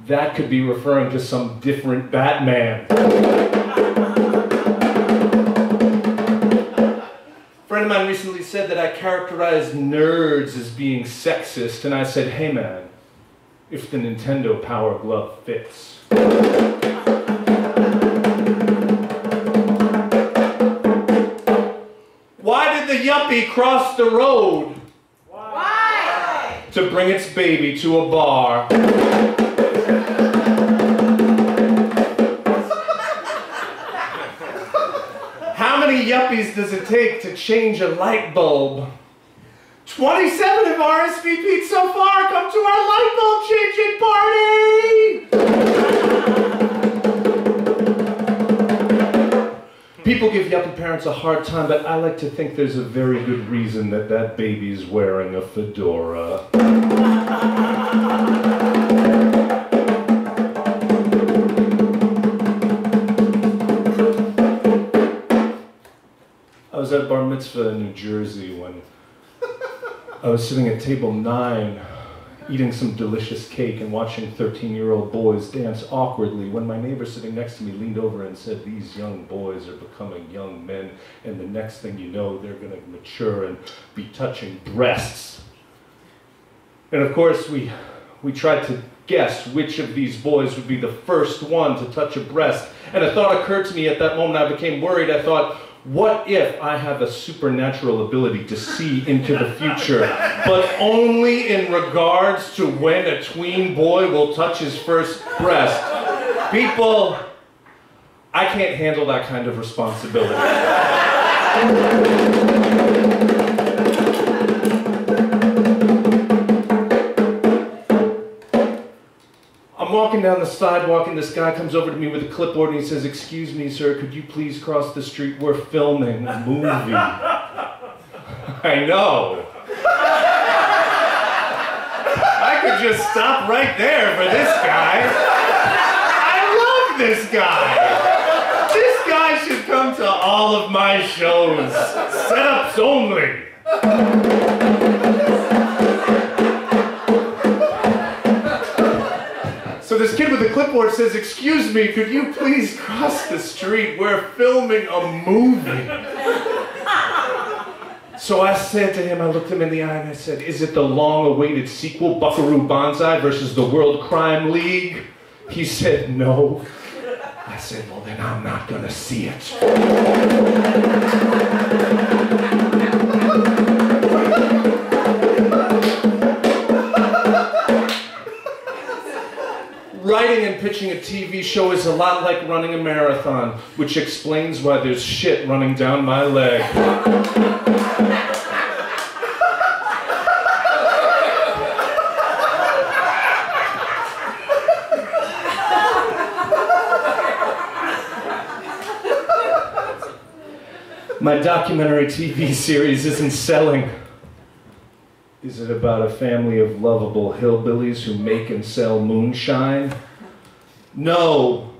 that could be referring to some different Batman. A friend of mine recently said that I characterized nerds as being sexist, and I said, "Hey man, if the Nintendo Power Glove fits." Why did the yuppie cross the road? Why? To bring its baby to a bar. How many yuppies does it take to change a light bulb? 27 have RSVP'd so far. Come to our light bulb changing party! People give yuppie parents a hard time, but I like to think there's a very good reason that that baby's wearing a fedora. I was at a bar mitzvah in New Jersey when I was sitting at table 9, eating some delicious cake and watching 13-year-old boys dance awkwardly when my neighbor sitting next to me leaned over and said, "These young boys are becoming young men, and the next thing you know, they're going to mature and be touching breasts." And of course, we tried to guess which of these boys would be the first one to touch a breast. And a thought occurred to me at that moment. I became worried. I thought, what if I have a supernatural ability to see into the future, but only in regards to when a tween boy will touch his first breast? People, I can't handle that kind of responsibility. I'm walking down the sidewalk and this guy comes over to me with a clipboard and he says, "Excuse me, sir, could you please cross the street? We're filming a movie." I know. I could just stop right there for this guy. I love this guy. This guy should come to all of my shows. Setups only. So this kid with the clipboard says, "Excuse me, could you please cross the street? We're filming a movie." So I said to him, I looked him in the eye and I said, "Is it the long-awaited sequel, Buckaroo Banzai versus the World Crime League?" He said, "No." I said, "Well, then I'm not gonna see it." Writing and pitching a TV show is a lot like running a marathon, which explains why there's shit running down my leg. My documentary TV series isn't selling. Is it about a family of lovable hillbillies who make and sell moonshine? No.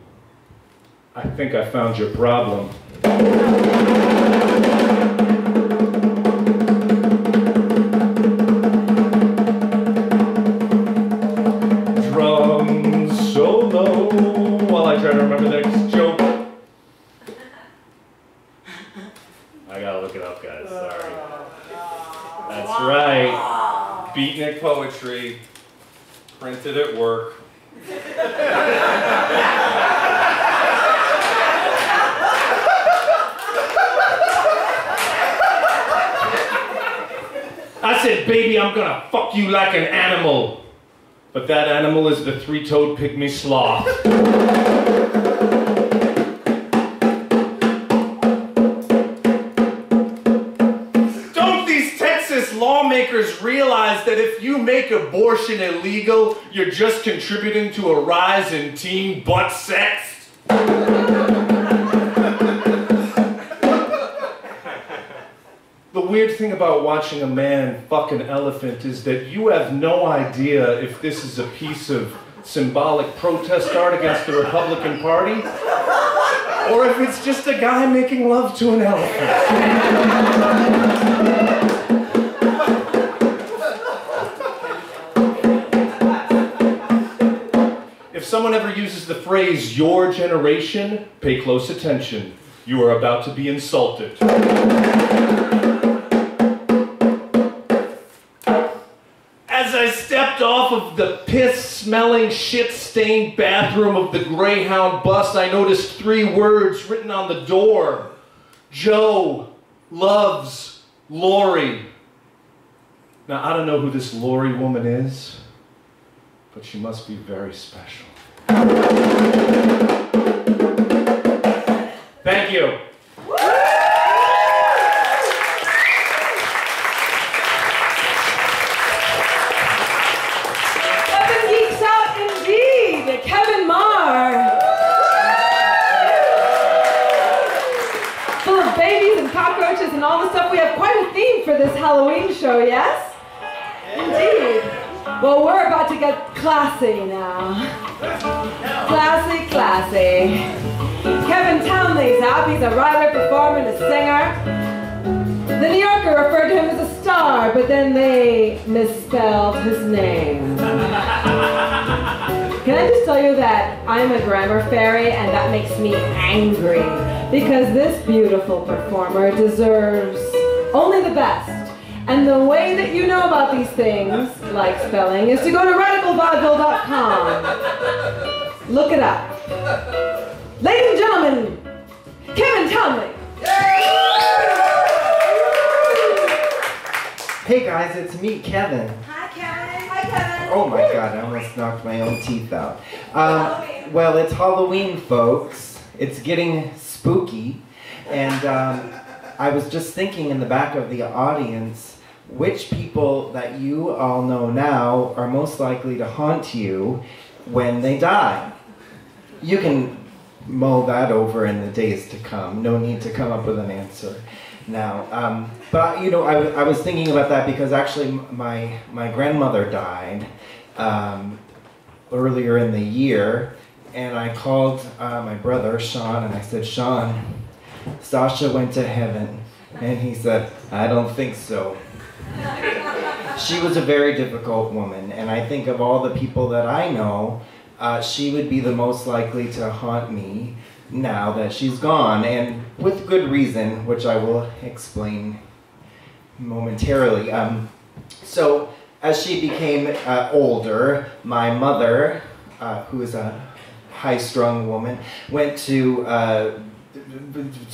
I think I found your problem. Drum solo while I try to remember the next joke. I gotta look it up, guys. Sorry. That's right. Beatnik poetry, printed at work. I said, "Baby, I'm gonna fuck you like an animal." But that animal is the three-toed pygmy sloth. Lawmakers realize that if you make abortion illegal, you're just contributing to a rise in teen butt sex? The weird thing about watching a man fuck an elephant is that you have no idea if this is a piece of symbolic protest art against the Republican Party, or if it's just a guy making love to an elephant. If someone ever uses the phrase, "your generation," pay close attention. You are about to be insulted. As I stepped off of the piss-smelling, shit-stained bathroom of the Greyhound bus, I noticed 3 words written on the door. Joe loves Lori. Now, I don't know who this Lori woman is, but she must be very special. Thank you. Kevin geeks out indeed. Kevin Maher. full of babies and cockroaches and all the stuff. We have quite a theme for this Halloween show, yes? Indeed. Well, we're about to get classy now. Classy, classy. Kevin Townley's up. He's a writer, performer, and a singer. The New Yorker referred to him as a star, but then they misspelled his name. Can I just tell you that I'm a grammar fairy, and that makes me angry, because this beautiful performer deserves only the best. And the way that you know about these things, like spelling, is to go to radicalvaudeville.com. Look it up. Ladies and gentlemen, Kevin Townley. Hey guys, it's me, Kevin. Hi, Kevin. Hi, Kevin. Oh my god, I almost knocked my own teeth out. Well, it's Halloween, folks. It's getting spooky. And I was just thinking in the back of the audience, which people that you all know now are most likely to haunt you when they die? You can mull that over in the days to come. No need to come up with an answer now. But you know, I was thinking about that because actually my grandmother died earlier in the year, and I called my brother Sean and I said, Sean, Sasha went to heaven. And he said, I don't think so. She was a very difficult woman, and I think of all the people that I know, she would be the most likely to haunt me now that she's gone, and with good reason, which I will explain momentarily. So, as she became older, my mother, who is a high-strung woman, went to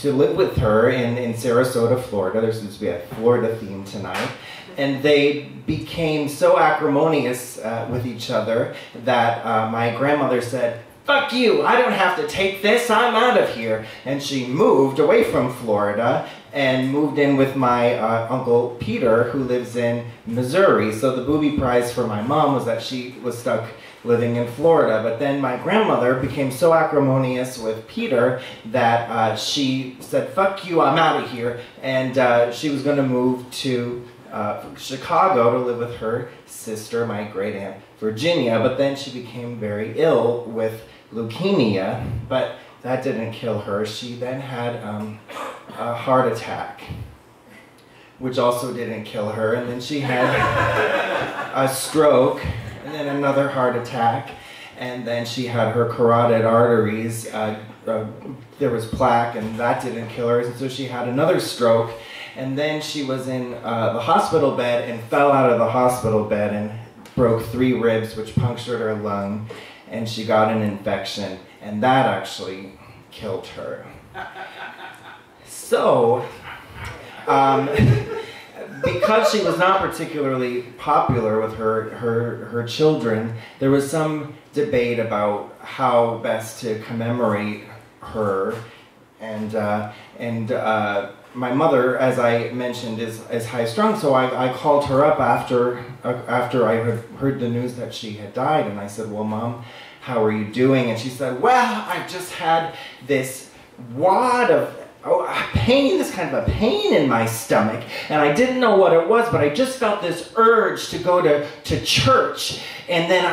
live with her in Sarasota, Florida. There's supposed to be a Florida theme tonight. And they became so acrimonious with each other that my grandmother said, fuck you, I don't have to take this, I'm out of here. And she moved away from Florida and moved in with my Uncle Peter, who lives in Missouri. So the booby prize for my mom was that she was stuck living in Florida. But then my grandmother became so acrimonious with Peter that she said, fuck you, I'm out of here. And she was going to move to Chicago to live with her sister, my great aunt Virginia. But then she became very ill with leukemia, but that didn't kill her. She then had a heart attack, which also didn't kill her. And then she had a stroke, and then another heart attack, and then she had her carotid arteries, there was plaque, and that didn't kill her, and so she had another stroke, and then she was in the hospital bed and fell out of the hospital bed and broke 3 ribs, which punctured her lung, and she got an infection, and that actually killed her. So, because she was not particularly popular with her children, there was some debate about how best to commemorate her, and my mother, as I mentioned, is high-strung, so I called her up after I had heard the news that she had died, and I said, well, Mom, how are you doing? And she said, well, I've just had this wad of pain, this kind of a pain in my stomach, and I didn't know what it was, but I just felt this urge to go to church, and then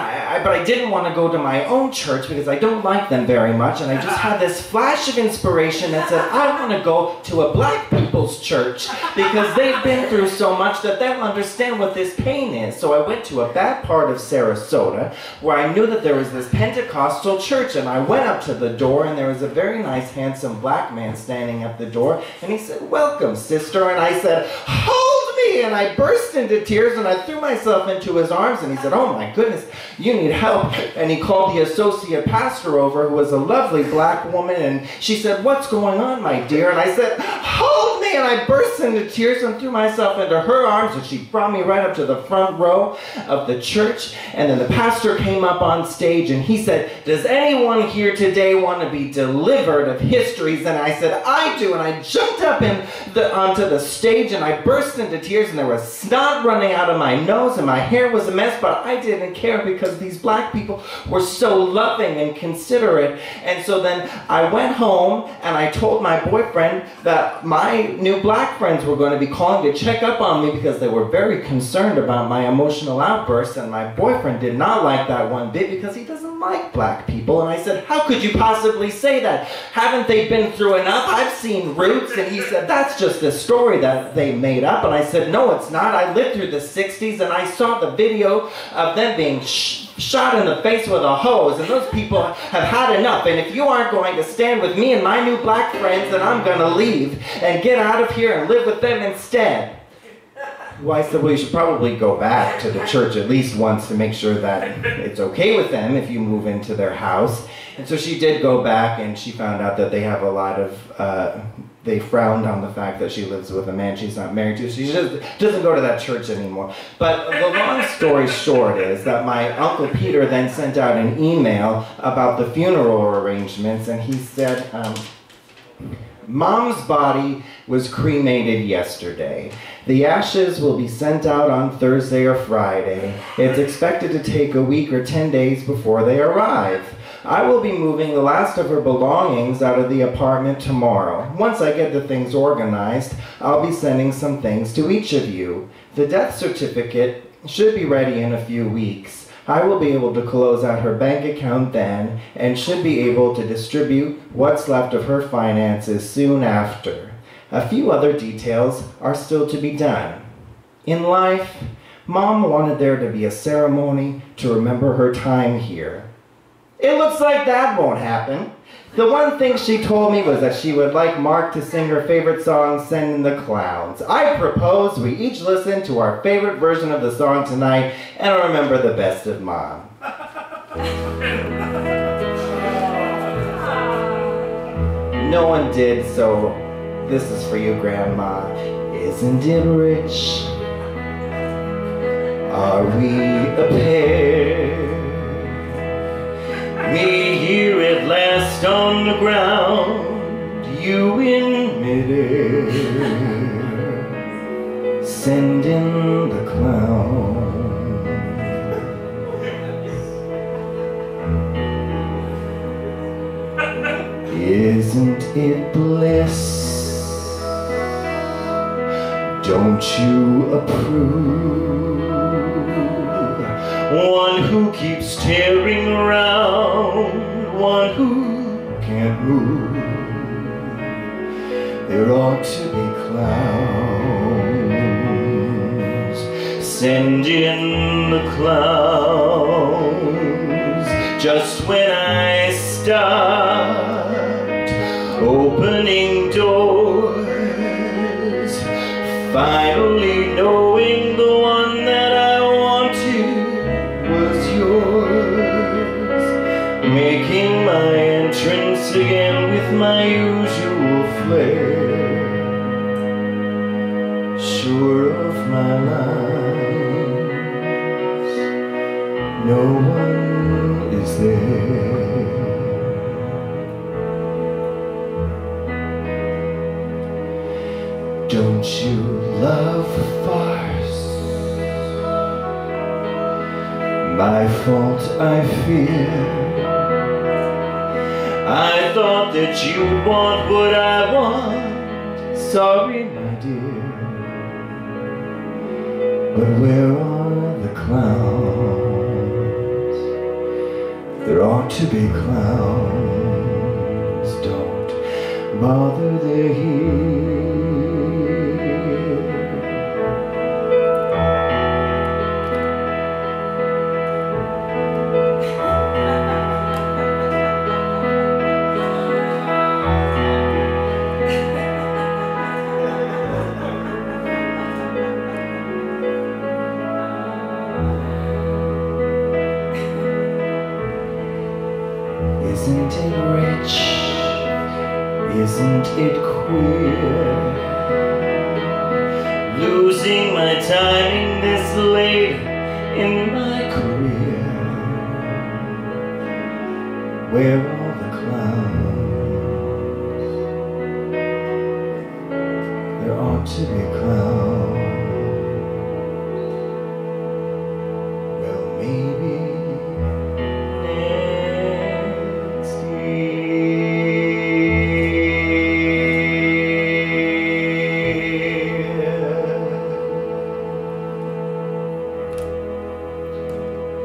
but I didn't want to go to my own church because I don't like them very much, and I just had this flash of inspiration that said, I want to go to a black people's church because they've been through so much that they'll understand what this pain is. So I went to a bad part of Sarasota where I knew that there was this Pentecostal church, and I went up to the door, and there was a very nice, handsome black man standing at the door, and he said, welcome, sister, and I said, hold me, and I burst into tears, and I threw myself into his arms, and he said, oh my goodness, you need help, and he called the associate pastor over, who was a lovely black woman, and she said, what's going on, my dear, and I said, hold me, okay? And I burst into tears and threw myself into her arms, and she brought me right up to the front row of the church. And then the pastor came up on stage and he said, does anyone here today want to be delivered of histories? And I said, I do. And I jumped up onto the stage and I burst into tears, and there was snot running out of my nose and my hair was a mess, but I didn't care because these black people were so loving and considerate. And so then I went home and I told my boyfriend that my new black friends were going to be calling to check up on me because they were very concerned about my emotional outbursts, and my boyfriend did not like that one bit because he doesn't like black people. And I said, how could you possibly say that? Haven't they been through enough? I've seen Roots. And he said, that's just a story that they made up. And I said, no, it's not. I lived through the 60s and I saw the video of them being shot in the face with a hose, and those people have had enough. And if you aren't going to stand with me and my new black friends, then I'm going to leave and get out of here and live with them instead. Well, I said, well, you should probably go back to the church at least once to make sure that it's okay with them if you move into their house. And so she did go back, and she found out that they have a lot of, they frowned on the fact that she lives with a man she's not married to. She just doesn't go to that church anymore. But the long story short is that my Uncle Peter then sent out an email about the funeral arrangements, and he said, Mom's body was cremated yesterday. The ashes will be sent out on Thursday or Friday. It's expected to take a week or 10 days before they arrive. I will be moving the last of her belongings out of the apartment tomorrow. Once I get the things organized, I'll be sending some things to each of you. The death certificate should be ready in a few weeks. I will be able to close out her bank account then, and should be able to distribute what's left of her finances soon after. A few other details are still to be done. In life, Mom wanted there to be a ceremony to remember her time here. It looks like that won't happen. The one thing she told me was that she would like Mark to sing her favorite song, Send in the Clowns. I propose we each listen to our favorite version of the song tonight and remember the best of Mom. No one did, so this is for you, Grandma. Isn't it rich? Are we a pair? Me here at last on the ground, you in midair, send in the clown. Isn't it bliss? Don't you approve? One who keeps staring around, one who can't move. There ought to be clowns. Send in the clowns. Just when I start opening doors, finally knowing the one that I wanted was yours, making my entrance again with my usual flair, sure of my lines, no one is there. Don't you love farce? My fault, I fear. I thought that you'd want what I want. Sorry, my dear. But where are the clowns? There ought to be clowns. Don't bother, they're here. Isn't it rich? Isn't it queer? timing this late in my career, where all the clowns, there ought to be clowns. Well, maybe next year.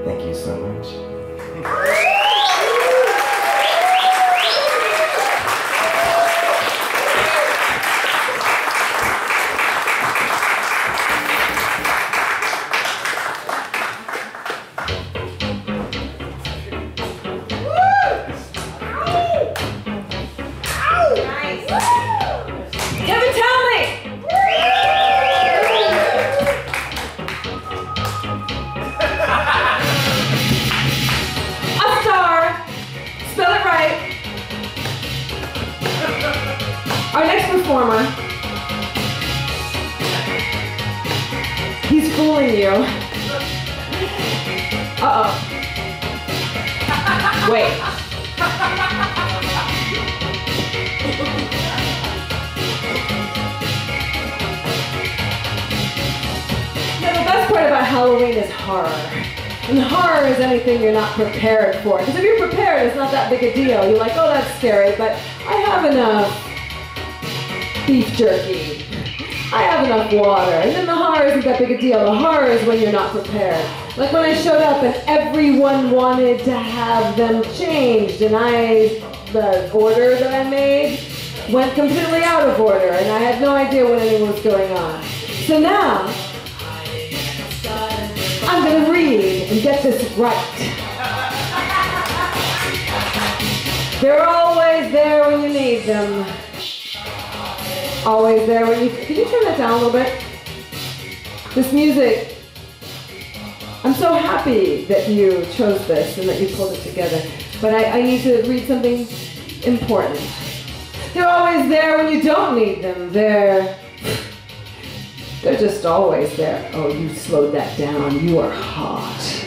Thank you so much. Kevin Townley! A star. Spell it right. Our next performer. He's fooling you. Uh-oh. Wait. Now, the best part about Halloween is horror. And horror is anything you're not prepared for. Because if you're prepared, it's not that big a deal. You're like, oh, that's scary, but I have enough beef jerky. I have enough water. And then the horror isn't that big a deal. The horror is when you're not prepared. Like when I showed up and everyone wanted to have them changed, and the order that I made went completely out of order, and I had no idea what anything was going on. So now, I'm going to read and get this right. They're always there when you need them. Always there when you... Can you turn that down a little bit? This music... I'm so happy that you chose this and that you pulled it together. But I need to read something important. They're always there when you don't need them. They're just always there. Oh, you slowed that down. You are hot.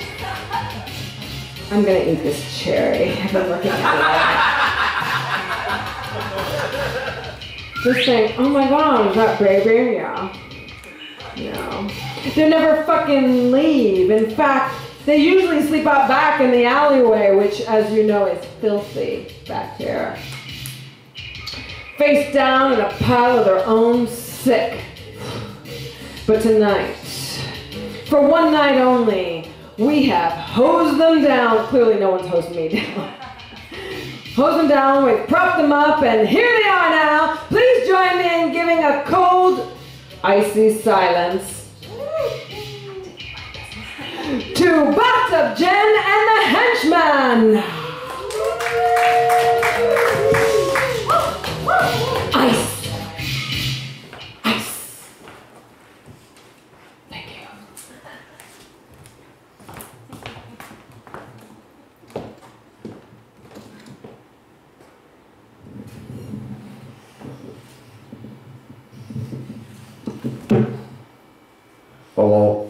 I'm gonna eat this cherry. I've been looking at it. Just saying, oh my God, is that baby? Yeah. No. They never fucking leave. In fact, they usually sleep out back in the alleyway, which, as you know, is filthy back here. Face down in a pile of their own sick. But tonight, for one night only, we have hosed them down. Clearly no one's hosed me down. Hosed them down, we've propped them up, and here they are now. Please join me in giving a cold, icy silence to Bathtub Jen and the Henchmen. Ice. Ice. Thank you. Hello.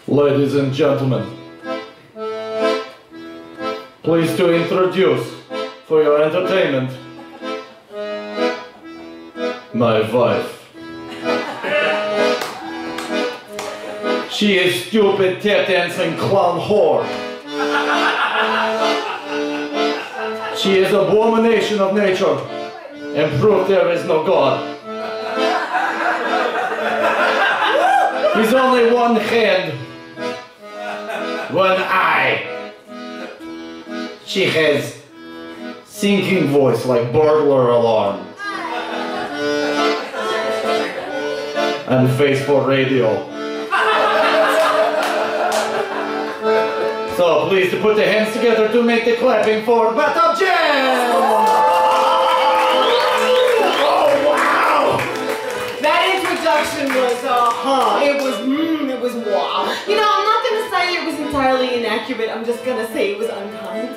Ladies and gentlemen, pleased to introduce, for your entertainment, my wife. She is stupid, tap-dancing clown whore. She is abomination of nature, and proof there is no God. He's only one hand, one eye. She has sinking voice like burglar alarm. And face for radio. So please to put the hands together to make the clapping for Bathtub Jen! inaccurate. I'm just gonna say it was unkind.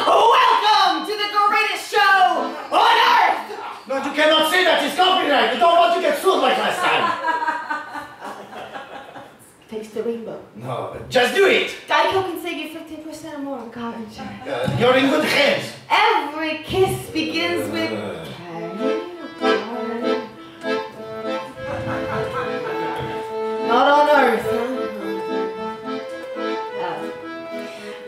Welcome to the greatest show on earth! No, you cannot say that. It's copyright. You don't want to get sued like last time. Taste the rainbow. No, just do it. Geico can save you 15% or more on car insurance. You're in good hands. Every kiss begins with... Not on earth, huh?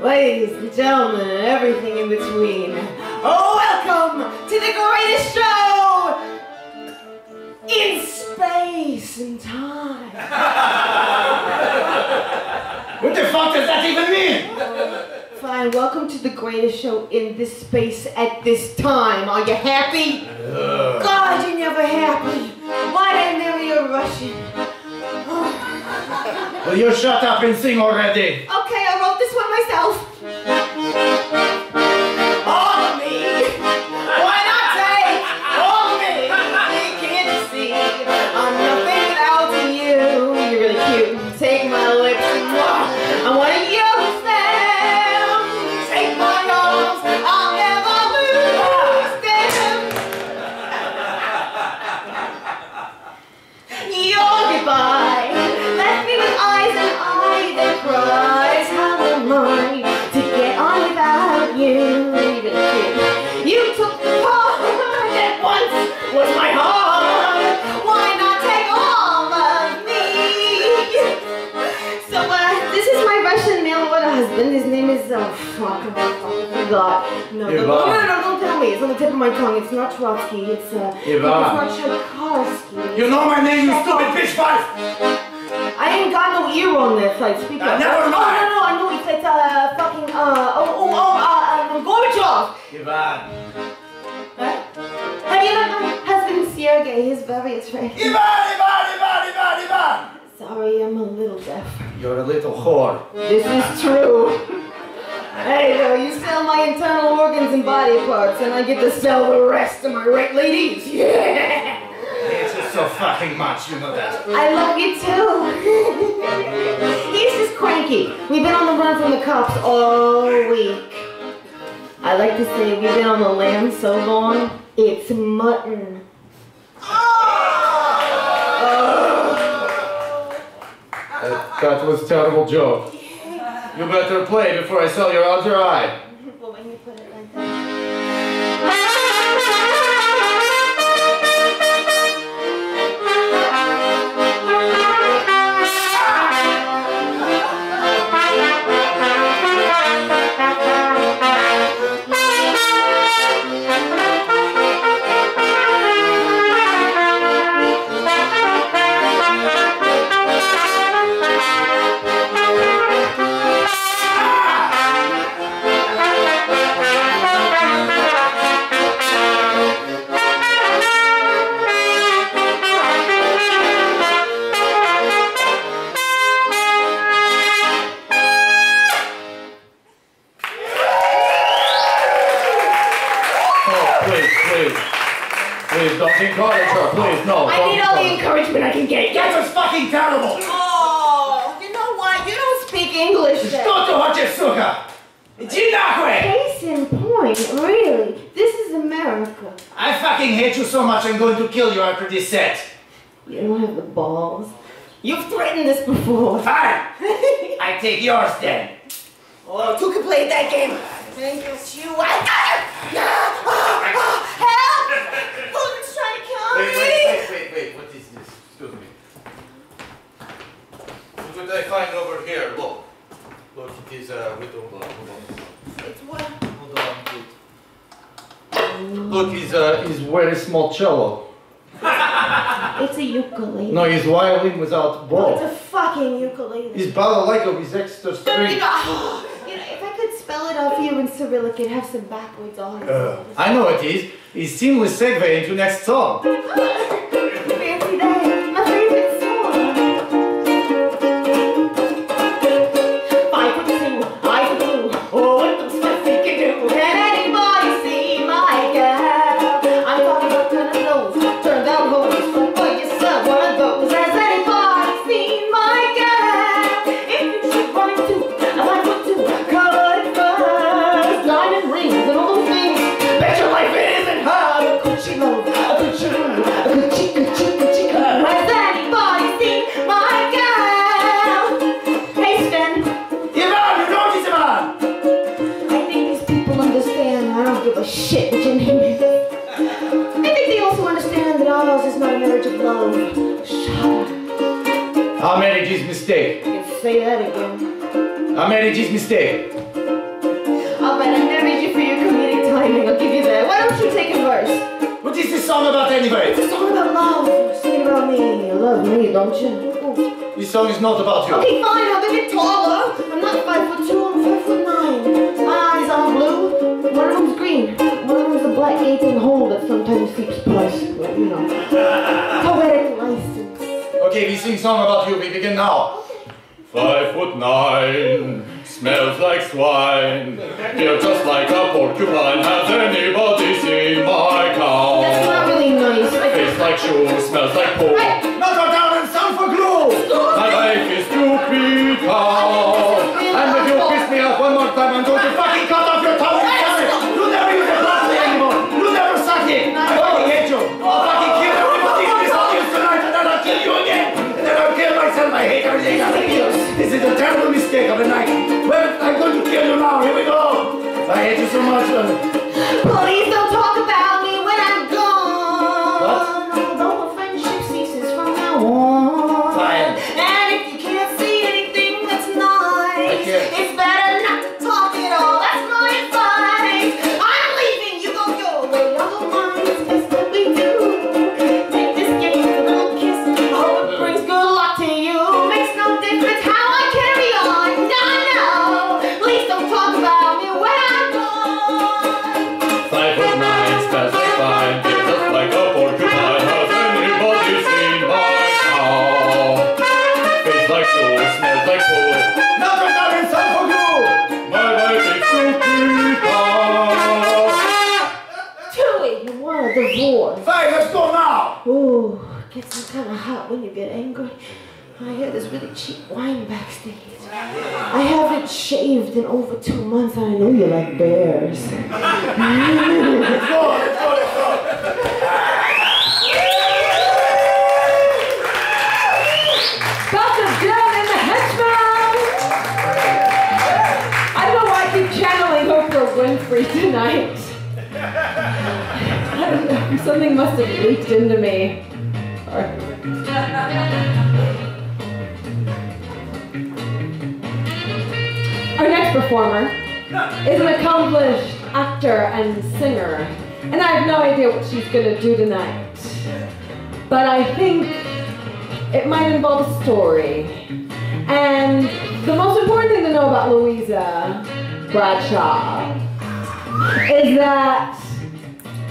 Ladies and gentlemen, and everything in between. Welcome to the greatest show in space and time. What the fuck does that even mean? Fine, welcome to the greatest show in this space at this time. Are you happy? God, you're never happy. Why'd I marry a Russian? Will you shut up and sing already? Okay, I wrote this one myself. All of me. Why not take all of me? Can't you see? I'm nothing without you. You're really cute. Take my lips and I want to use them. Take my arms. I'll never lose them. Your goodbye left me with eyes and eyes that cries. How am I to get on without you? You took the part that once was my heart. Why not take all of me? So this is my Russian mail order husband. His name is I forgot. No, don't tell me. It's on the tip of my tongue. It's not Trotsky. It's not Tchaikovsky. You know my name, you stupid bitch wife! I ain't got no ear on this, like, speak up. Never mind! No, I know it's fucking, Gorbachev! Ivan. What? Have you met my husband, Sergey? He's very attractive. Ivan! Sorry, I'm a little deaf. You're a little whore. This is true. Hey, though, you sell my internal organs and body parts, and I get to sell the rest. Am I right, ladies? Yeah! It's just so fucking much, you know that. I love you too. He's just cranky. We've been on the run from the cops all week. I like to say we've been on the lam so long, it's mutton. That was a terrible joke. You better play before I sell your outer eye. Well, when you put it like that. Please, don't encourage her. Please, no. I need all the encouragement I can get. That was fucking terrible! Oh, you know what? You don't speak English then. Что ты хочешь, сука? Иди нахуй! Case in point, really. This is America. I fucking hate you so much I'm going to kill you after this set. You don't have the balls. You've threatened this before. Fine! I take yours then. Oh, two can play that game. Thank you. Help! Who's trying to kill me? Wait. What is this? Excuse me. Look what I find over here. Look, it is little. It's what? Hold on, wait. Look, he's very small cello. It's a ukulele. No, his violin without bow. It's a fucking ukulele. His balalaika is extra You string. know, if I could spell it out for you in Cyrillic, it'd have some backwards on it. I know it is. It's seamless segue into next song. Fancy that. My favorite song. 5 foot 2, eye for blue. Oh, what those fancy can do. Can anybody see my girl? I'm talking about turning nose, turn down holes. But you said one of those. Has anybody seen my girl? If you should run into 5 foot 2. coochie love, a coochie room, a coochie, coochie. Has anybody seen my girl? Hey, Sven. Ivan, you know this, Ivan! I think these people understand I don't give a shit what your name is. I think they also understand that ours is not a marriage of love. Shut up. Our marriage is mistake. You can say that again. Our marriage is mistake. I'll bet I married you for your comedic timing. I'll give you that. Why don't you take a verse? What is this song about anyway? It's a song about love. Sing it about me. You love me, don't you? Ooh. This song is not about you. Okay, fine. I'll be a bit taller. I'm not 5'2". I'm 5'9". My eyes are blue. One of them's green. One of them's a black gaping hole that sometimes seeps pus. But, you know. Poetic license. Okay, we sing song about you. We begin now. 5'9", smells like swine. Feel just like a porcupine. Has anybody seen my cow? That's not really nice. Tastes like shoes, smells like poo. Knock her down and sound for glue! My life is stupid cow. And if you piss me off one more time, I'm going to fucking cut off your tongue and stab it. You never use a plastic anymore! You never suck it! I fucking hate you! I'll fucking kill everybody in this audience tonight and then I'll kill you again! And then I'll kill myself. I hate everything I feel. This is a terrible mistake of the night. Well, I'm going to kill you now. Here we go. I hate you so much. Please don't talk about me when I'm gone. What? Although the friendship ceases from now on. Fine. And if you can't see anything that's nice, it's better not to talk at all. That's my advice. I'm leaving. You go your way. I'll go mine. It's best that we do. Take this gift with a little kiss. Hope it brings good luck to you. Makes no difference how I carry on. No. Please don't talk about me when I'm gone. 5'9", smells like fine. Feels just like a porcupine. Has anybody seen my cow? Tastes like shoes, smells like poo. Knock her down and sound for glue! My life is stupid cow. Tui, you want a divorce? Fine, let's go now! Ooh, gets kind of hot when you get angry. I hear there's really cheap wine backstage. I haven't shaved in over 2 months, and I know you like bears. Let's go, let's go, let's go! Bathtub Jen and the Henchmen! I don't know why I keep channeling Oprah Winfrey tonight. I don't know, something must have leaked into me. Our next performer is an accomplished actor and singer, and I have no idea what she's going to do tonight. But I think it might involve a story. And the most important thing to know about Louisa Bradshaw is that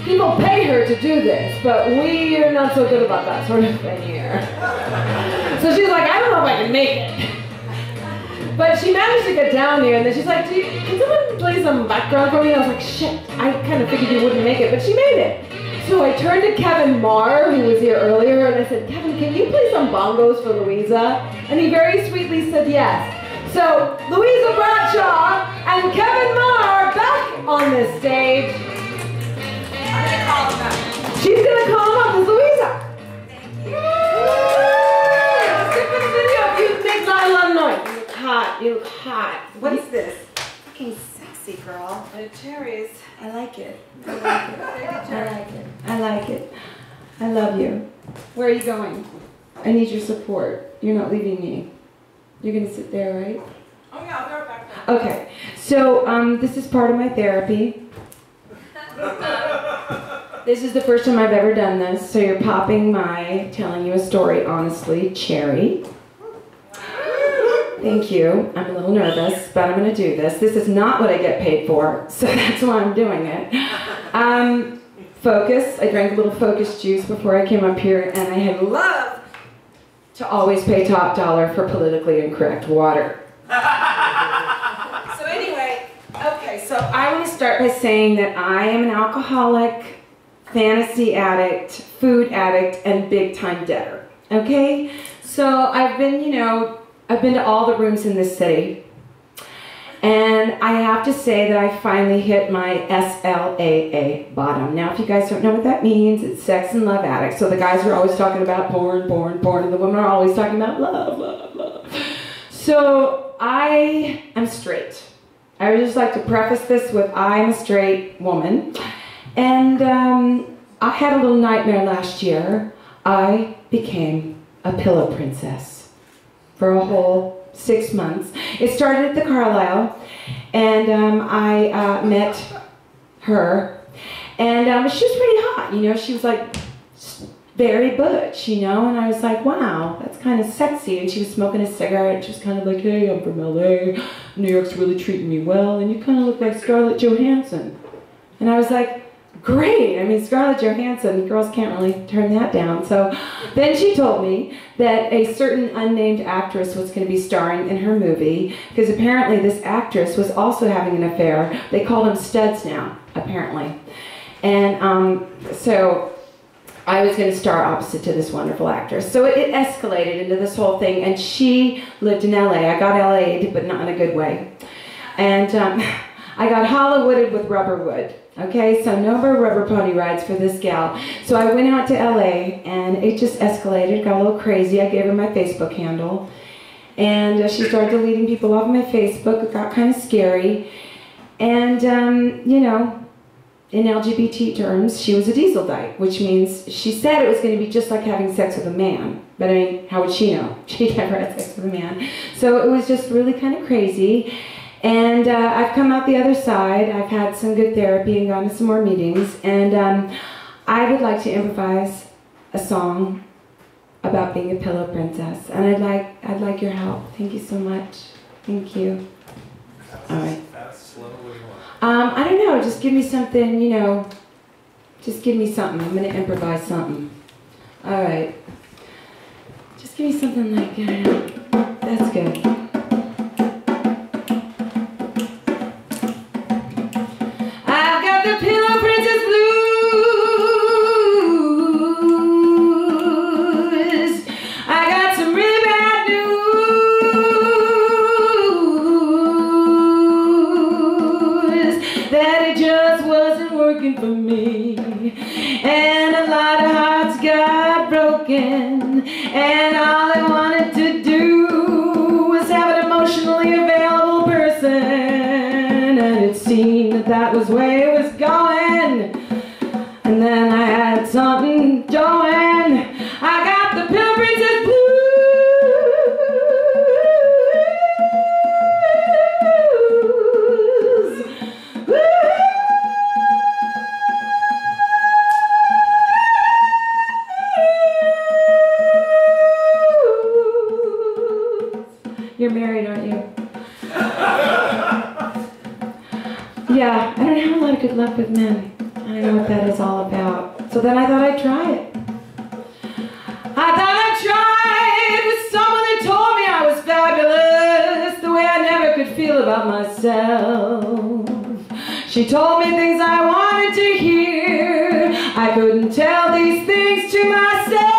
people pay her to do this, but we are not so good about that sort of thing here. So she's like, I don't know if I can make it. But she managed to get down here, and then she's like, can someone play some background for me? And I was like, shit, I kind of figured you wouldn't make it, but she made it. So I turned to Kevin Maher, who was here earlier, and I said, Kevin, can you play some bongos for Louisa? And he very sweetly said yes. So Louisa Bradshaw and Kevin Maher back on this stage. I'm gonna call him up. She's gonna call him up. It's Louisa. Skip for the video. You make not a lot of noise. You look hot. You look hot. What is this? Fucking sexy, girl. Cherries. I like it. I like it. I like it. I like it. I love you. Where are you going? I need your support. You're not leaving me. You're gonna sit there, right? Oh yeah, I'll be right back there. Okay. So this is part of my therapy. This is the first time I've ever done this, so you're popping my telling you a story honestly cherry. Thank you. I'm a little nervous, but I'm going to do this. This is not what I get paid for, so that's why I'm doing it. Focus. I drank a little focus juice before I came up here, and I had loved to always pay top dollar for politically incorrect water. So anyway, okay, so I want to start by saying that I am an alcoholic, fantasy addict, food addict, and big-time debtor, okay? So I've been, I've been to all the rooms in this city. And I have to say that I finally hit my SLAA bottom. Now, if you guys don't know what that means, it's sex and love addict. So the guys are always talking about porn, porn, porn, and the women are always talking about love, love, love. So I am straight. I would just like to preface this with I'm a straight woman. And I had a little nightmare last year. I became a pillow princess for a whole 6 months. It started at the Carlisle, and I met her, and she was pretty hot, you know. She was like very butch, you know, and I was like, wow, that's kind of sexy. And she was smoking a cigarette. She was kind of like, hey, I'm from LA. New York's really treating me well, and you kind of look like Scarlett Johansson. And I was like, great. I mean, Scarlett Johansson, girls can't really turn that down. So then she told me that a certain unnamed actress was going to be starring in her movie, because apparently this actress was also having an affair. They call them studs now, apparently. And so I was going to star opposite to this wonderful actress. So it escalated into this whole thing, and she lived in LA. I got LA'd, but not in a good way. And I got Hollywooded with rubber wood. Okay, so no more rubber pony rides for this gal. So I went out to LA, and it just escalated, got a little crazy. I gave her my Facebook handle, and she started deleting people off my Facebook. It got kind of scary. And, you know, in LGBT terms, she was a diesel dyke, which means she said it was going to be just like having sex with a man. But I mean, how would she know? She never had sex with a man. So it was just really kind of crazy. And I've come out the other side. I've had some good therapy and gone to some more meetings. And I would like to improvise a song about being a pillow princess. And I'd like your help. Thank you so much. Thank you. All right. I don't know. Just give me something, you know. Just give me something. I'm going to improvise something. All right. Just give me something like, I don't know. That's good. The Pillow Princess Blues. I got some really bad news that it just wasn't working for me, and a lot of hearts got broken, and all I wanted to do was have an emotionally available person, and it seemed that that was where it was going. And then I had something going. I got the Pillow Princess blues. You're married, aren't you? Yeah, I don't have a lot of good luck with men. I don't know what that is all about. So then I thought I'd try it. I thought I'd try it with someone that told me I was fabulous, the way I never could feel about myself. She told me things I wanted to hear. I couldn't tell these things to myself,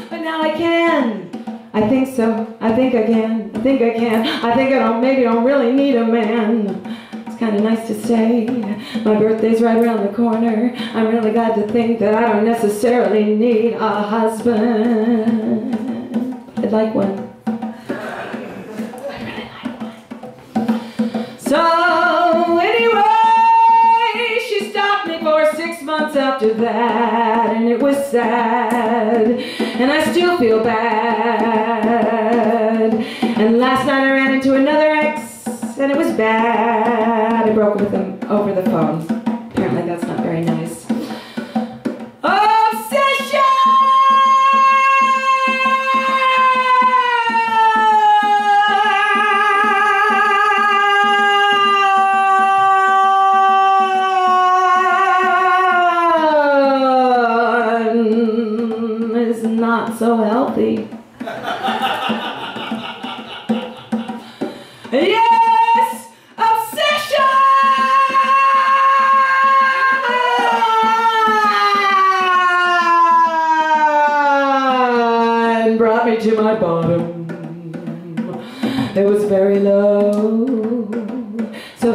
but now I can. I think so. I think I can. I think I can. I think maybe I don't really need a man. It's kind of nice to say. My birthday's right around the corner. I'm really glad to think that I don't necessarily need a husband. I'd like one. I really like one. So anyway, she stopped me for 6 months after that, and it was sad, and I still feel bad. And last night I ran into another ex, and it was bad. I broke with him over the phone. Apparently that's not very nice. Obsession! Is not so healthy. Yes! Obsession! Brought me to my bottom. It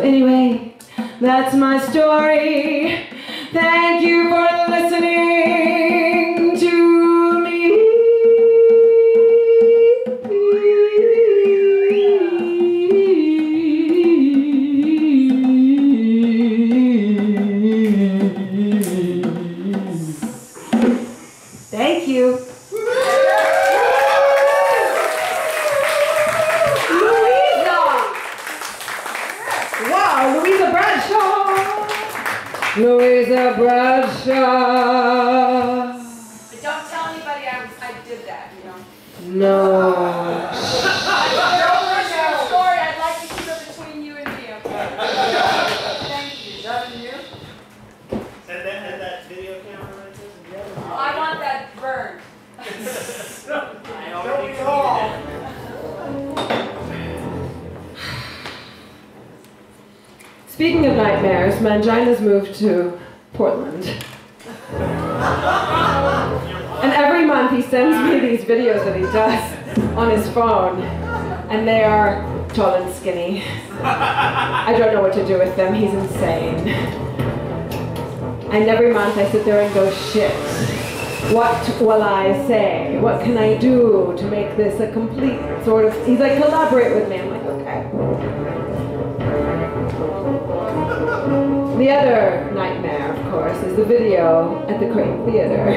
Anyway, that's my story. Thank you for listening to me. Thank you. Louisa! Wow, Louisa Bradshaw! Louisa Bradshaw! But don't tell anybody I did that, you know. No. Story, I'd like to keep it between you and me, okay? Thank you. Is that you? And then had that video camera right there together. I want that burned. I already tweeted it. Speaking of nightmares, Mangina's moved to Portland. And every month he sends me these videos that he does on his phone. And they are tall and skinny. I don't know what to do with them. He's insane. And every month I sit there and go, shit. What will I say? What can I do to make this a complete sort of... He's like, collaborate with me. I'm like, okay. The other nightmare, of course, is the video at the Kraine Theater.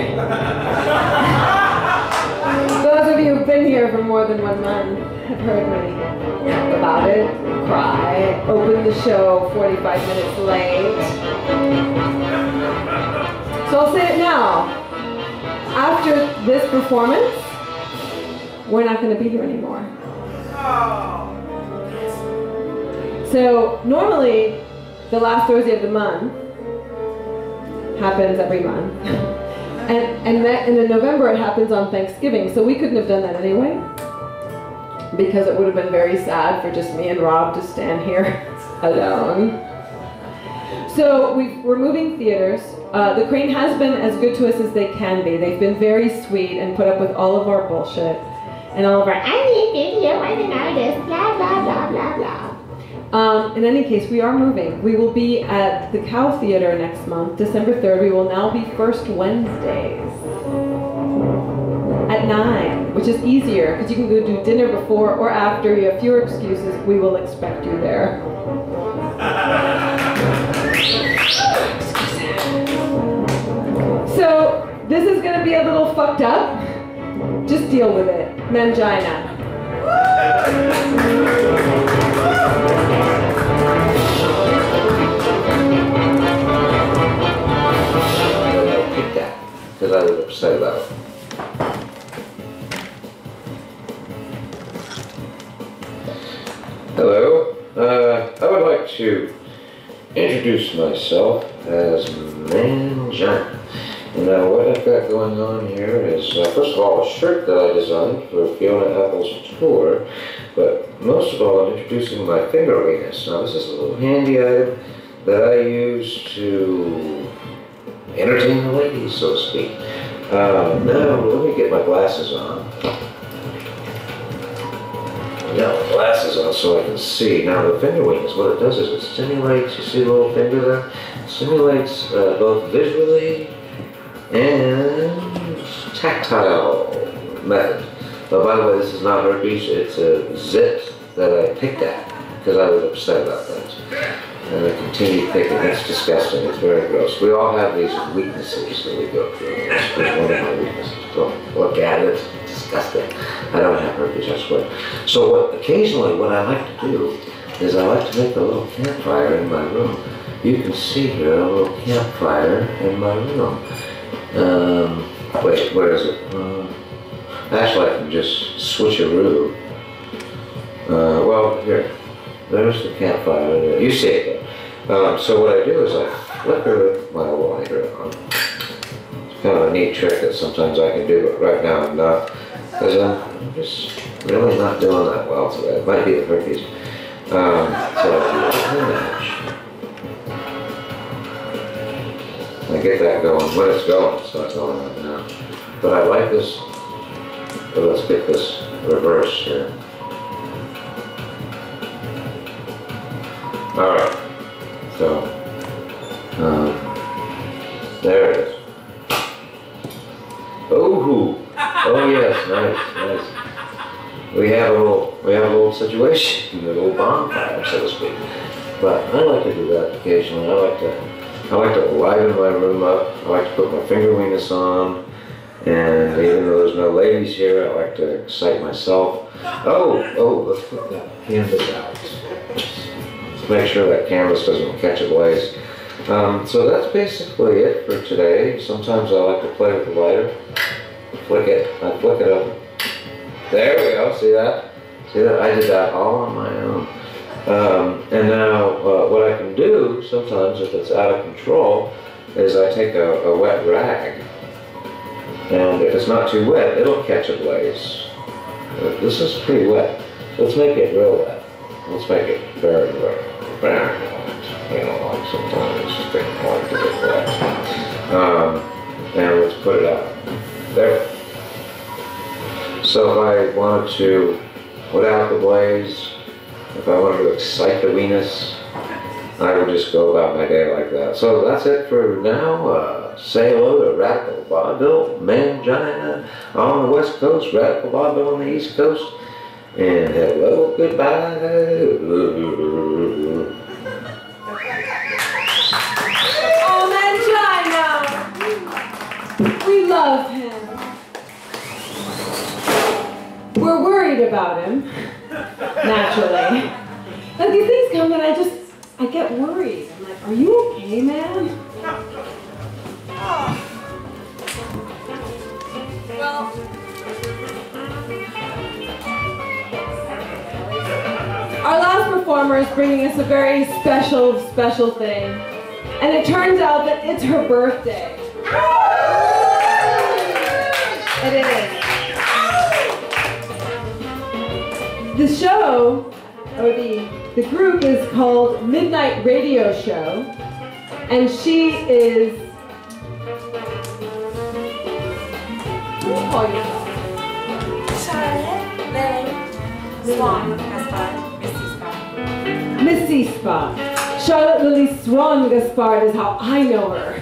Those of you who've been here for more than 1 month have heard me yap about it, cry, open the show 45 minutes late. So I'll say it now. After this performance, we're not going to be here anymore. So normally, the last Thursday of the month happens every month. and in November it happens on Thanksgiving, so we couldn't have done that anyway. Because it would have been very sad for just me and Rob to stand here alone. So we're moving theaters. The Kraine has been as good to us as they can be. They've been very sweet and put up with all of our bullshit. And all of our, I need video, I'm an artist, blah, blah, blah, blah, blah. In any case, we are moving. We will be at the Cow Theater next month, December 3rd. We will now be first Wednesdays at 9, which is easier because you can go do dinner before or after. You have fewer excuses. We will expect you there. So this is going to be a little fucked up. Just deal with it. Mangina. Because I was upset about it. Hello. I would like to introduce myself as Mangina. Now what I've got going on here is, first of all, a shirt that I designed for Fiona Apple's tour, but most of all I'm introducing my finger weakness. Now this is a little handy item that I use to entertain the ladies, so to speak. Now let me get my glasses on. I got my glasses on so I can see. Now the finger weakness, what it does is it stimulates, you see the little finger there? It stimulates both visually and tactile method. But by the way, this is not herpes, it's a zit that I picked at because I was upset about that. And I continue picking. It's disgusting. It's very gross. We all have these weaknesses that we go through. It's one of my weaknesses. Don't look at it. It's disgusting. I don't have herpes, I swear. So occasionally what I like to do is I like to make a little campfire in my room. You can see here a little campfire in my room. Wait, where is it? Actually, I can just switcheroo. Well, here. There's the campfire. You see it. So what I do is I flicker my lighter on. It's kind of a neat trick that sometimes I can do, but right now I'm not. Because I'm just really not doing that well today. It might be the herpes. So I get that going when it's going. So it's going right now. But I like this. But let's get this reverse here. All right. So, there it is. Oh yes, nice. We have a little situation, a little bonfire, so to speak. But I like to do that occasionally. I like to liven my room up. I like to put my finger weenus on. And even though there's no ladies here, I like to excite myself. Oh, let's put that canvas out. Let's make sure that canvas doesn't catch a blaze. So that's basically it for today. Sometimes I like to play with the lighter. Flick it. I flick it up. There we go. See that? See that? I did that all on my own. And now what I can do sometimes if it's out of control is I take a wet rag. And if it's not too wet, it'll catch a blaze. This is pretty wet. Let's make it real wet. Let's make it very, very, very wet. You know, like sometimes things like to get wet. And let's put it out. There. So if I wanted to put out the blaze, if I wanted to excite the weenus, I would just go about my day like that. So that's it for now. Say hello to Radical Vaudeville, Mangina on the West Coast, Radical Vaudeville on the East Coast, and hello, goodbye. Oh, Mangina! We love him. We're worried about him, naturally. Like these things come and I get worried. I'm like, are you okay, man? Well, our last performer is bringing us a very special thing. And it turns out that it's her birthday. It is. The show, or the group is called Midnight Radio Show. And she is... What do you call yourself? Charlotte, Lily, Swan, Gaspard, Missy Spot. Charlotte Lily Swan Gaspard is how I know her.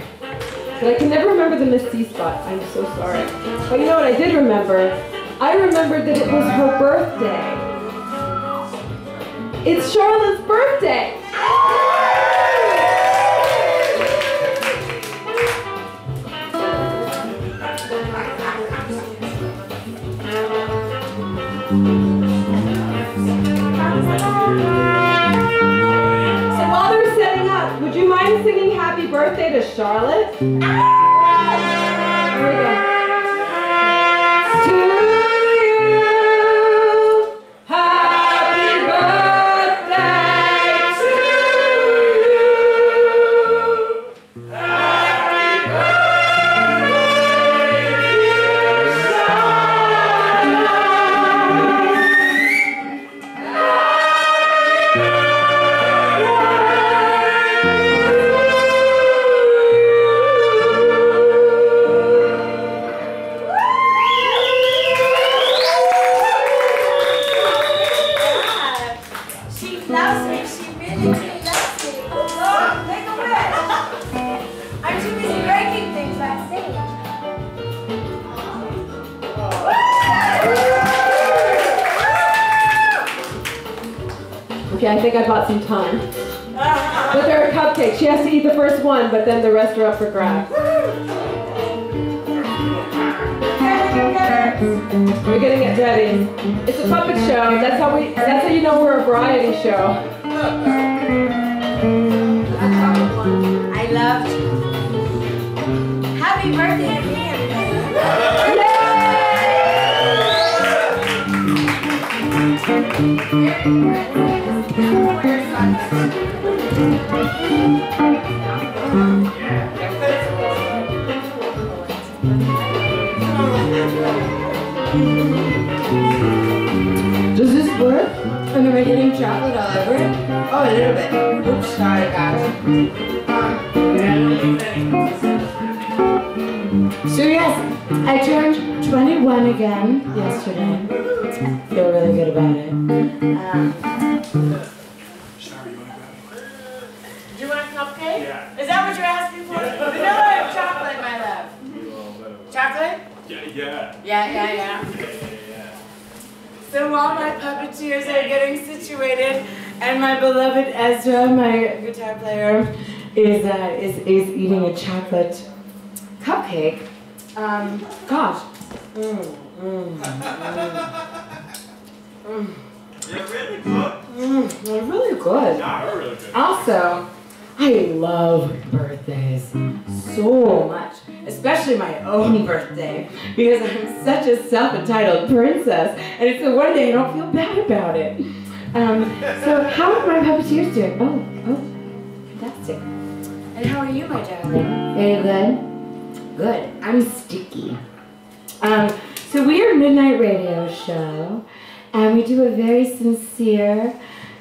But I can never remember the Missy Spot. I'm so sorry. But you know what I did remember? I remembered that it was her birthday. It's Charlotte's birthday! So while they're setting up, would you mind singing Happy Birthday to Charlotte? Here we go. To you, happy birthday to you. Happy birthday, dear Charlotte. Okay, I think I bought some time. But they're cupcakes. She has to eat the first one, but then the rest are up for grabs. We're getting it ready. It's a puppet show. That's how you know we're a variety show. I loved you. Happy birthday to me, Does this work? And am I getting chocolate all over it? Oh, a little bit. Oops, sorry guys. So yes, I turned 21 again yesterday. Feel really good about it. Do you want a cupcake? Yeah. Is that what you're asking for? Vanilla or chocolate, my love? Chocolate? Yeah. Yeah. So while my puppeteers are getting situated, and my beloved Ezra, my guitar player, is eating a chocolate cupcake. Gosh. They're really good. They're really good. Yeah, they're really good. Also, I love birthdays so much, especially my own birthday, because I'm such a self-entitled princess, and it's the one day I don't feel bad about it. So how are my puppeteers doing? Oh, fantastic. And how are you, my darling? Very good. Good. I'm sticky. So we are a midnight radio show, and we do a very sincere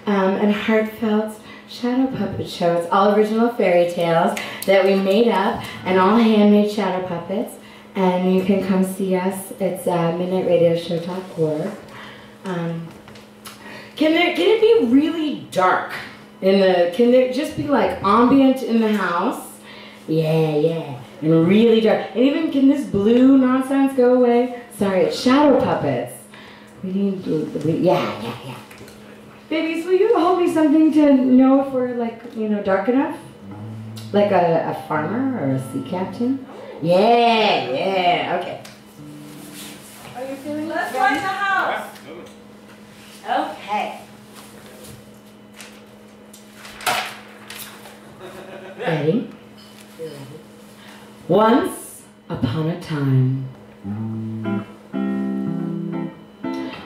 and heartfelt shadow puppet show. It's all original fairy tales that we made up, and all handmade shadow puppets. And you can come see us. It's midnightradioshow.org. Can it be really dark? Can there just be like ambient in the house? Yeah. And really dark. And even can this blue nonsense go away? Sorry, it's shadow puppets. We need yeah. Babies, will you hold me something to know if we're like, dark enough? Like a farmer or a sea captain? Yeah, okay. Are you feeling Let's go in the house. Okay. Ready? Once upon a time,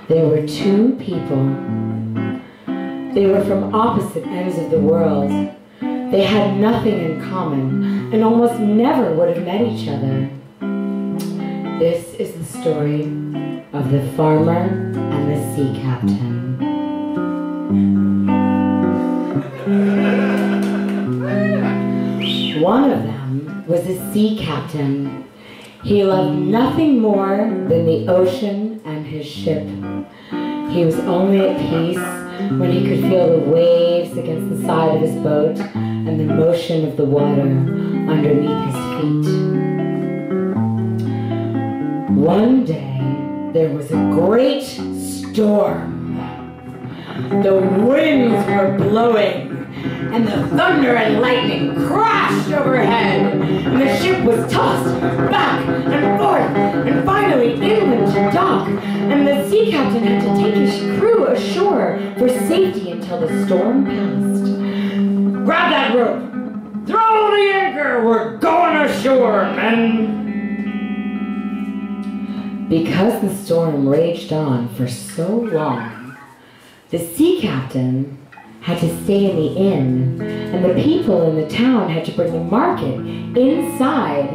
there were two people. They were from opposite ends of the world. They had nothing in common and almost never would have met each other. This is the story of the farmer and the sea captain. One of them was a sea captain. He loved nothing more than the ocean and his ship. He was only at peace when he could feel the waves against the side of his boat and the motion of the water underneath his feet. One day, there was a great storm. The winds were blowing, and the thunder and lightning crashed overhead, and the ship was tossed back and forth, and finally inland to dock, and the sea captain had to take his crew ashore for safety until the storm passed. Grab that rope! Throw the anchor! We're going ashore, men! Because the storm raged on for so long, the sea captain had to stay in the inn, and the people in the town had to bring the market inside.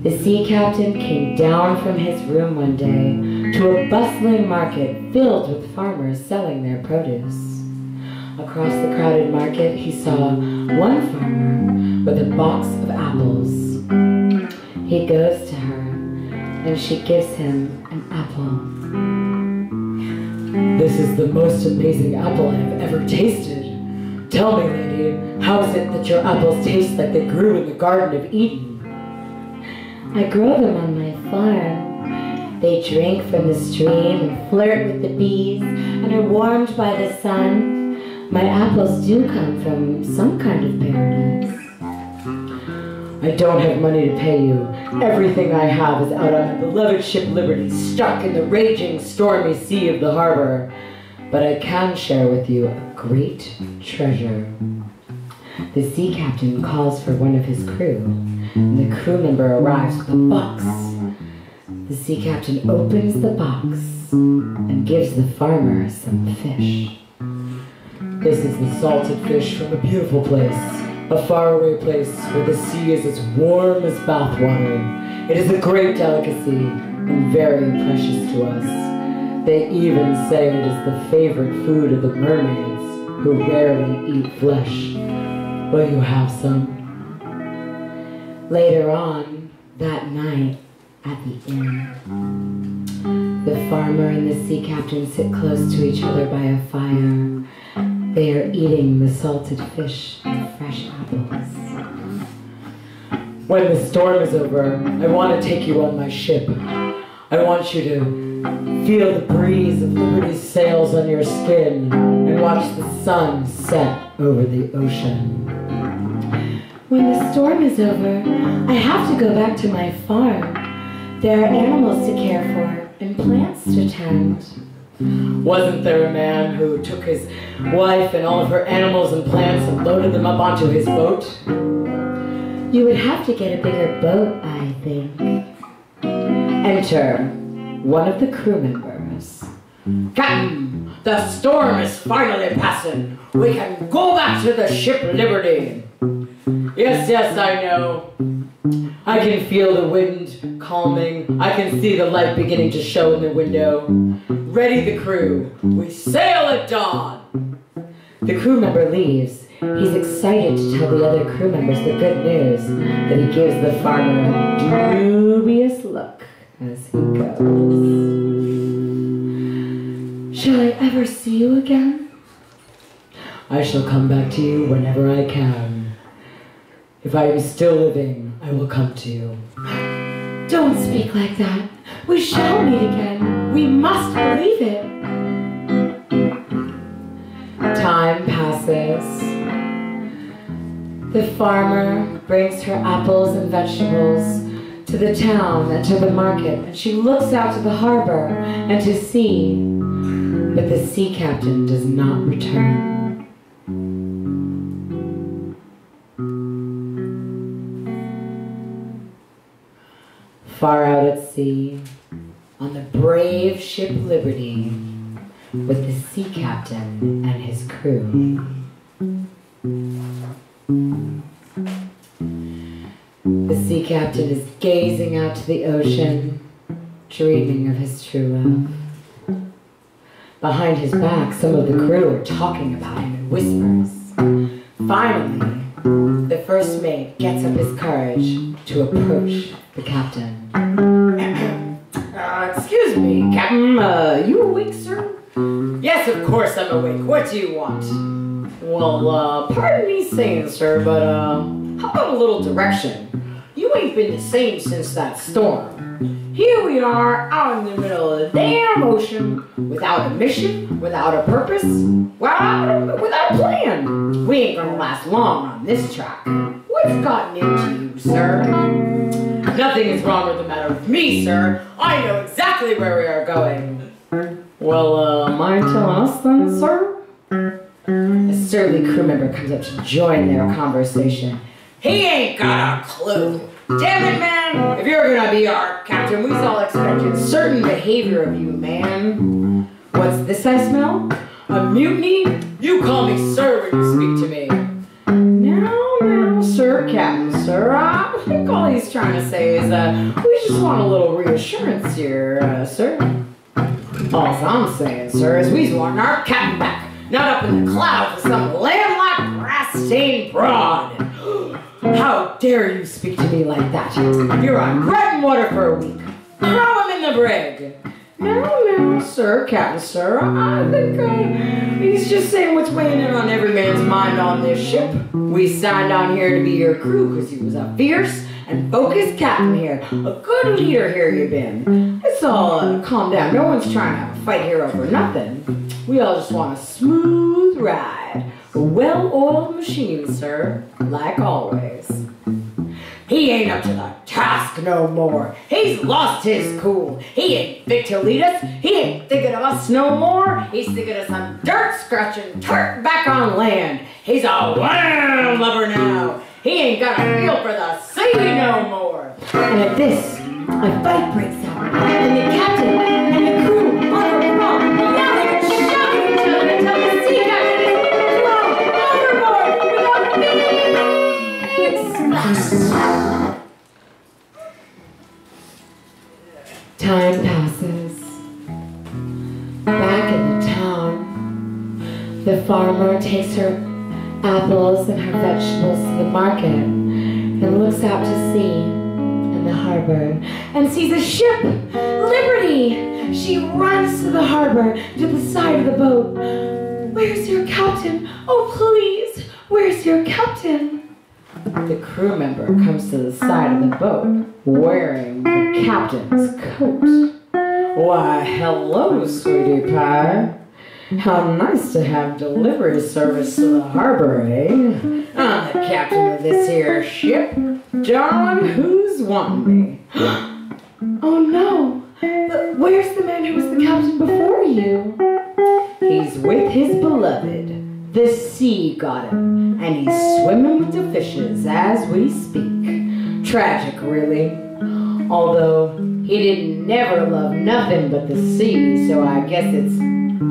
The sea captain came down from his room one day to a bustling market filled with farmers selling their produce. Across the crowded market, he saw one farmer with a box of apples. He goes to her, and she gives him an apple. "This is the most amazing apple I have ever tasted. Tell me, lady, how is it that your apples taste like they grew in the Garden of Eden?" "I grow them on my farm. They drink from the stream and flirt with the bees and are warmed by the sun. My apples do come from some kind of paradise." "I don't have money to pay you. Everything I have is out on my beloved ship Liberty, stuck in the raging, stormy sea of the harbor. But I can share with you a great treasure." The sea captain calls for one of his crew, and the crew member arrives with a box. The sea captain opens the box and gives the farmer some fish. "This is the salted fish from a beautiful place, a faraway place where the sea is as warm as bathwater. It is a great delicacy and very precious to us. They even say it is the favorite food of the mermaids, who rarely eat flesh. Will you have some?" Later on, that night, at the inn, the farmer and the sea captain sit close to each other by a fire. They are eating the salted fish and fresh apples. When the storm is over, I want to take you on my ship. I want you to feel the breeze of liberty's sails on your skin and watch the sun set over the ocean. When the storm is over, I have to go back to my farm. There are animals to care for and plants to tend. Wasn't there a man who took his wife and all of her animals and plants and loaded them up onto his boat? You would have to get a bigger boat, I think. Enter one of the crew members. Captain, the storm is finally passing. We can go back to the ship Liberty. Yes, I know. I can feel the wind calming. I can see the light beginning to show in the window. Ready the crew. We sail at dawn. The crew member leaves. He's excited to tell the other crew members the good news, but he gives the farmer a dubious look as he goes. Shall I ever see you again? I shall come back to you whenever I can. If I am still living, I will come to you. Don't speak like that. We shall meet again. We must believe it. Time passes. The farmer brings her apples and vegetables to the town and to the market, and she looks out to the harbor and to sea, but the sea captain does not return. Far out at sea, on the brave ship Liberty, with the sea captain and his crew. The sea captain is gazing out to the ocean, dreaming of his true love. Behind his back, some of the crew are talking about him in whispers. Finally, the first mate gets up his courage to approach the captain. Excuse me, Captain, you awake, sir? Yes, of course I'm awake. What do you want? Well, pardon me saying, sir, but, how about a little direction? You ain't been the same since that storm. Here we are, out in the middle of the damn ocean, without a mission, without a purpose, without a plan. We ain't gonna last long on this track. What's gotten into you, sir? Nothing is wrong with the matter with me, sir. I know exactly where we are going. Well, mind telling us then, sir? A surly crew member comes up to join their conversation. He ain't got a clue. Damn it, man! If you're gonna be our captain, we all expected certain behavior of you, man. What's this I smell? A mutiny? You call me sir when you speak to me. Now, sir, captain, sir, I think all he's trying to say is, we just want a little reassurance here, sir. All I'm saying, sir, is we want our captain back, not up in the clouds with some landlocked, grass-stained broad. How dare you speak to me like that? You're on bread and water for a week. Throw him in the brig. No, sir, captain, sir. I think he's just saying what's weighing in on every man's mind on this ship. We signed on here to be your crew because he was a fierce and focused captain here. A good leader here you've been. It's all calm down. No one's trying to have a fight here over nothing. We all just want a smooth ride. A well-oiled machine, sir, like always. He ain't up to the task no more. He's lost his cool. He ain't fit to lead us. He ain't thinking of us no more. He's thinking of some dirt-scratching turk back on land. He's a land lover now. He ain't got a feel for the sea no more. And at this, a fight breaks out, and the captain and the crew are wrong, yelling and shouting at each other until the sea captain is thrown overboard with a big splash. Time passes. Back in the town, the farmer takes her apples and her vegetables to the market and looks out to sea in the harbor and sees a ship, Liberty. She runs to the harbor to the side of the boat. Where's your captain? Oh, please, where's your captain? The crew member comes to the side of the boat, wearing the captain's coat. Why, hello, sweetie pie. How nice to have delivery service to the harbor, eh? I'm the captain of this here ship. Darling, who's wanting me? Oh no, but where's the man who was the captain before you? He's with his beloved. The sea got him, and he's swimming with the fishes as we speak. Tragic, really. Although he didn't never love nothing but the sea, so I guess it's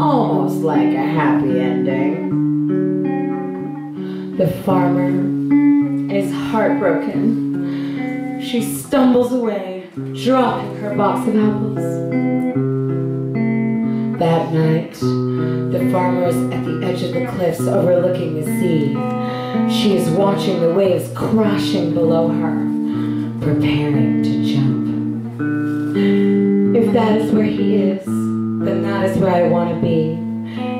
almost like a happy ending. The farmer is heartbroken. She stumbles away, dropping her box of apples. That night, the farmer is at the edge of the cliffs overlooking the sea. She is watching the waves crashing below her, preparing to jump. If that is where he is, then that is where I want to be.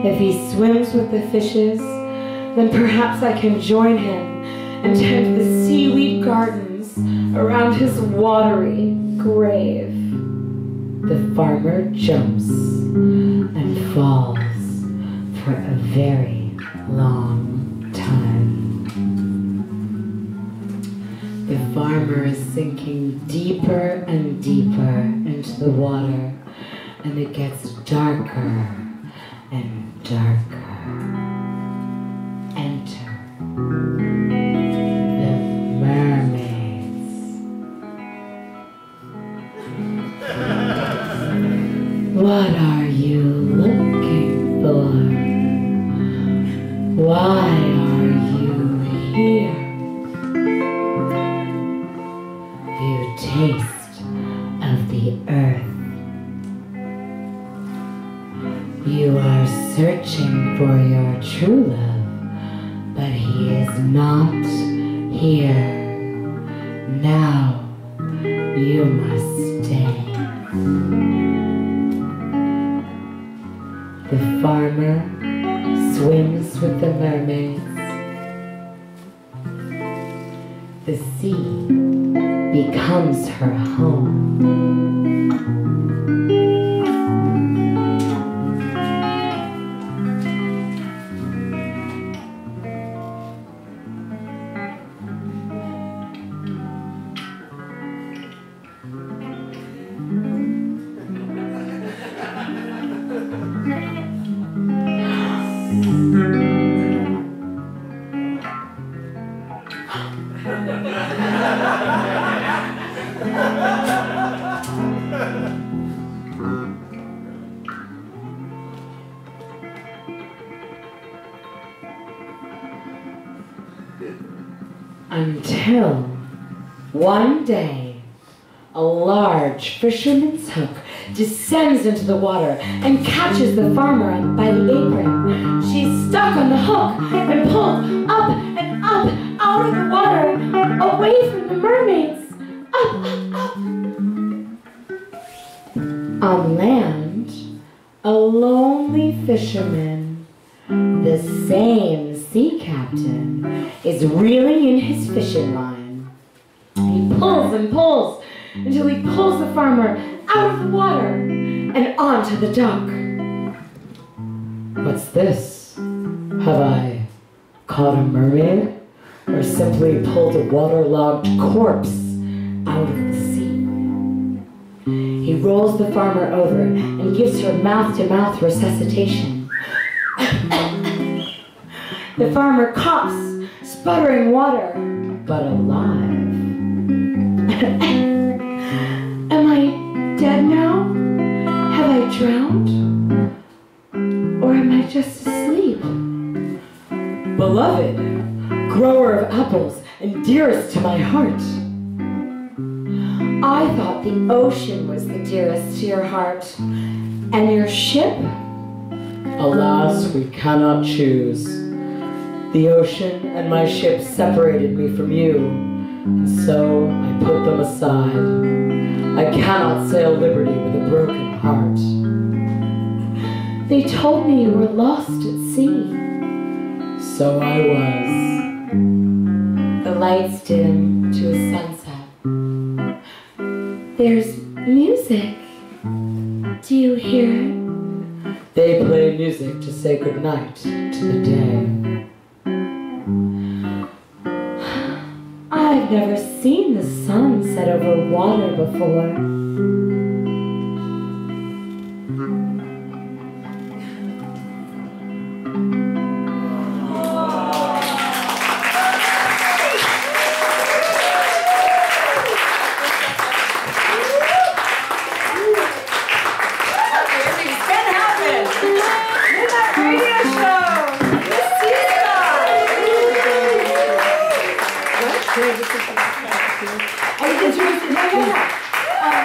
If he swims with the fishes, then perhaps I can join him and tend the seaweed gardens around his watery grave. The farmer jumps and falls for a very long time. The farmer is sinking deeper and deeper into the water, and it gets darker and darker. Enter the mermaids. What are you looking for? Why are you here? You taste of the earth. You are searching for your true love, but he is not here. Now you must stay. The farmer swims with the mermaids. The sea becomes her home. Until one day, a large fisherman's hook descends into the water and catches the farmer by the apron. She's stuck on the hook and pulled up and up out of the water, away from the mermaids. Up, up, up. On land, a lonely fisherman, the same sea captain, is reeling in his fishing line. He pulls and pulls until he pulls the farmer out of the water and onto the dock. What's this? Have I caught a mermaid, or simply pulled a waterlogged corpse out of the sea? He rolls the farmer over and gives her mouth-to-mouth resuscitation. The farmer coughs, sputtering water, but alive. Am I dead now? Have I drowned? Or am I just asleep? Beloved, grower of apples and dearest to my heart, I thought the ocean was the dearest to your heart, and your ship? Alas, we cannot choose. The ocean and my ship separated me from you, and so I put them aside. I cannot sail liberty with a broken heart. They told me you were lost at see. So I was. The lights dim to a sunset. There's music. Do you hear it? They play music to say goodnight to the day. I've never seen the sun set over water before.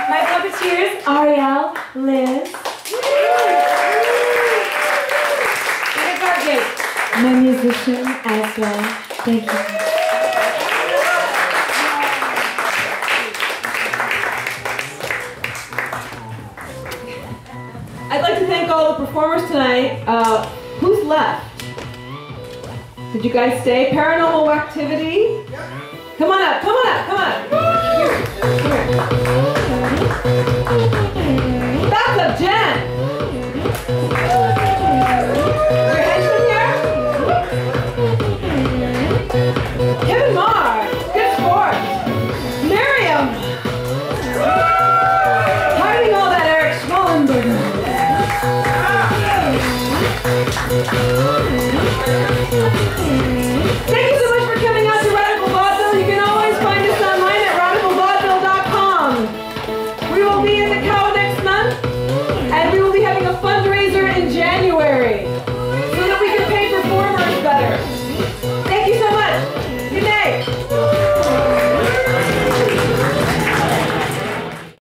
My puppeteers, Ariel, Liz. My musician, Ezra. Thank you. I'd like to thank all the performers tonight. Who's left? Did you guys stay? Paranormal Wacktivity? Come on up, come on up, come on. Here, come here. Bathtub Jen!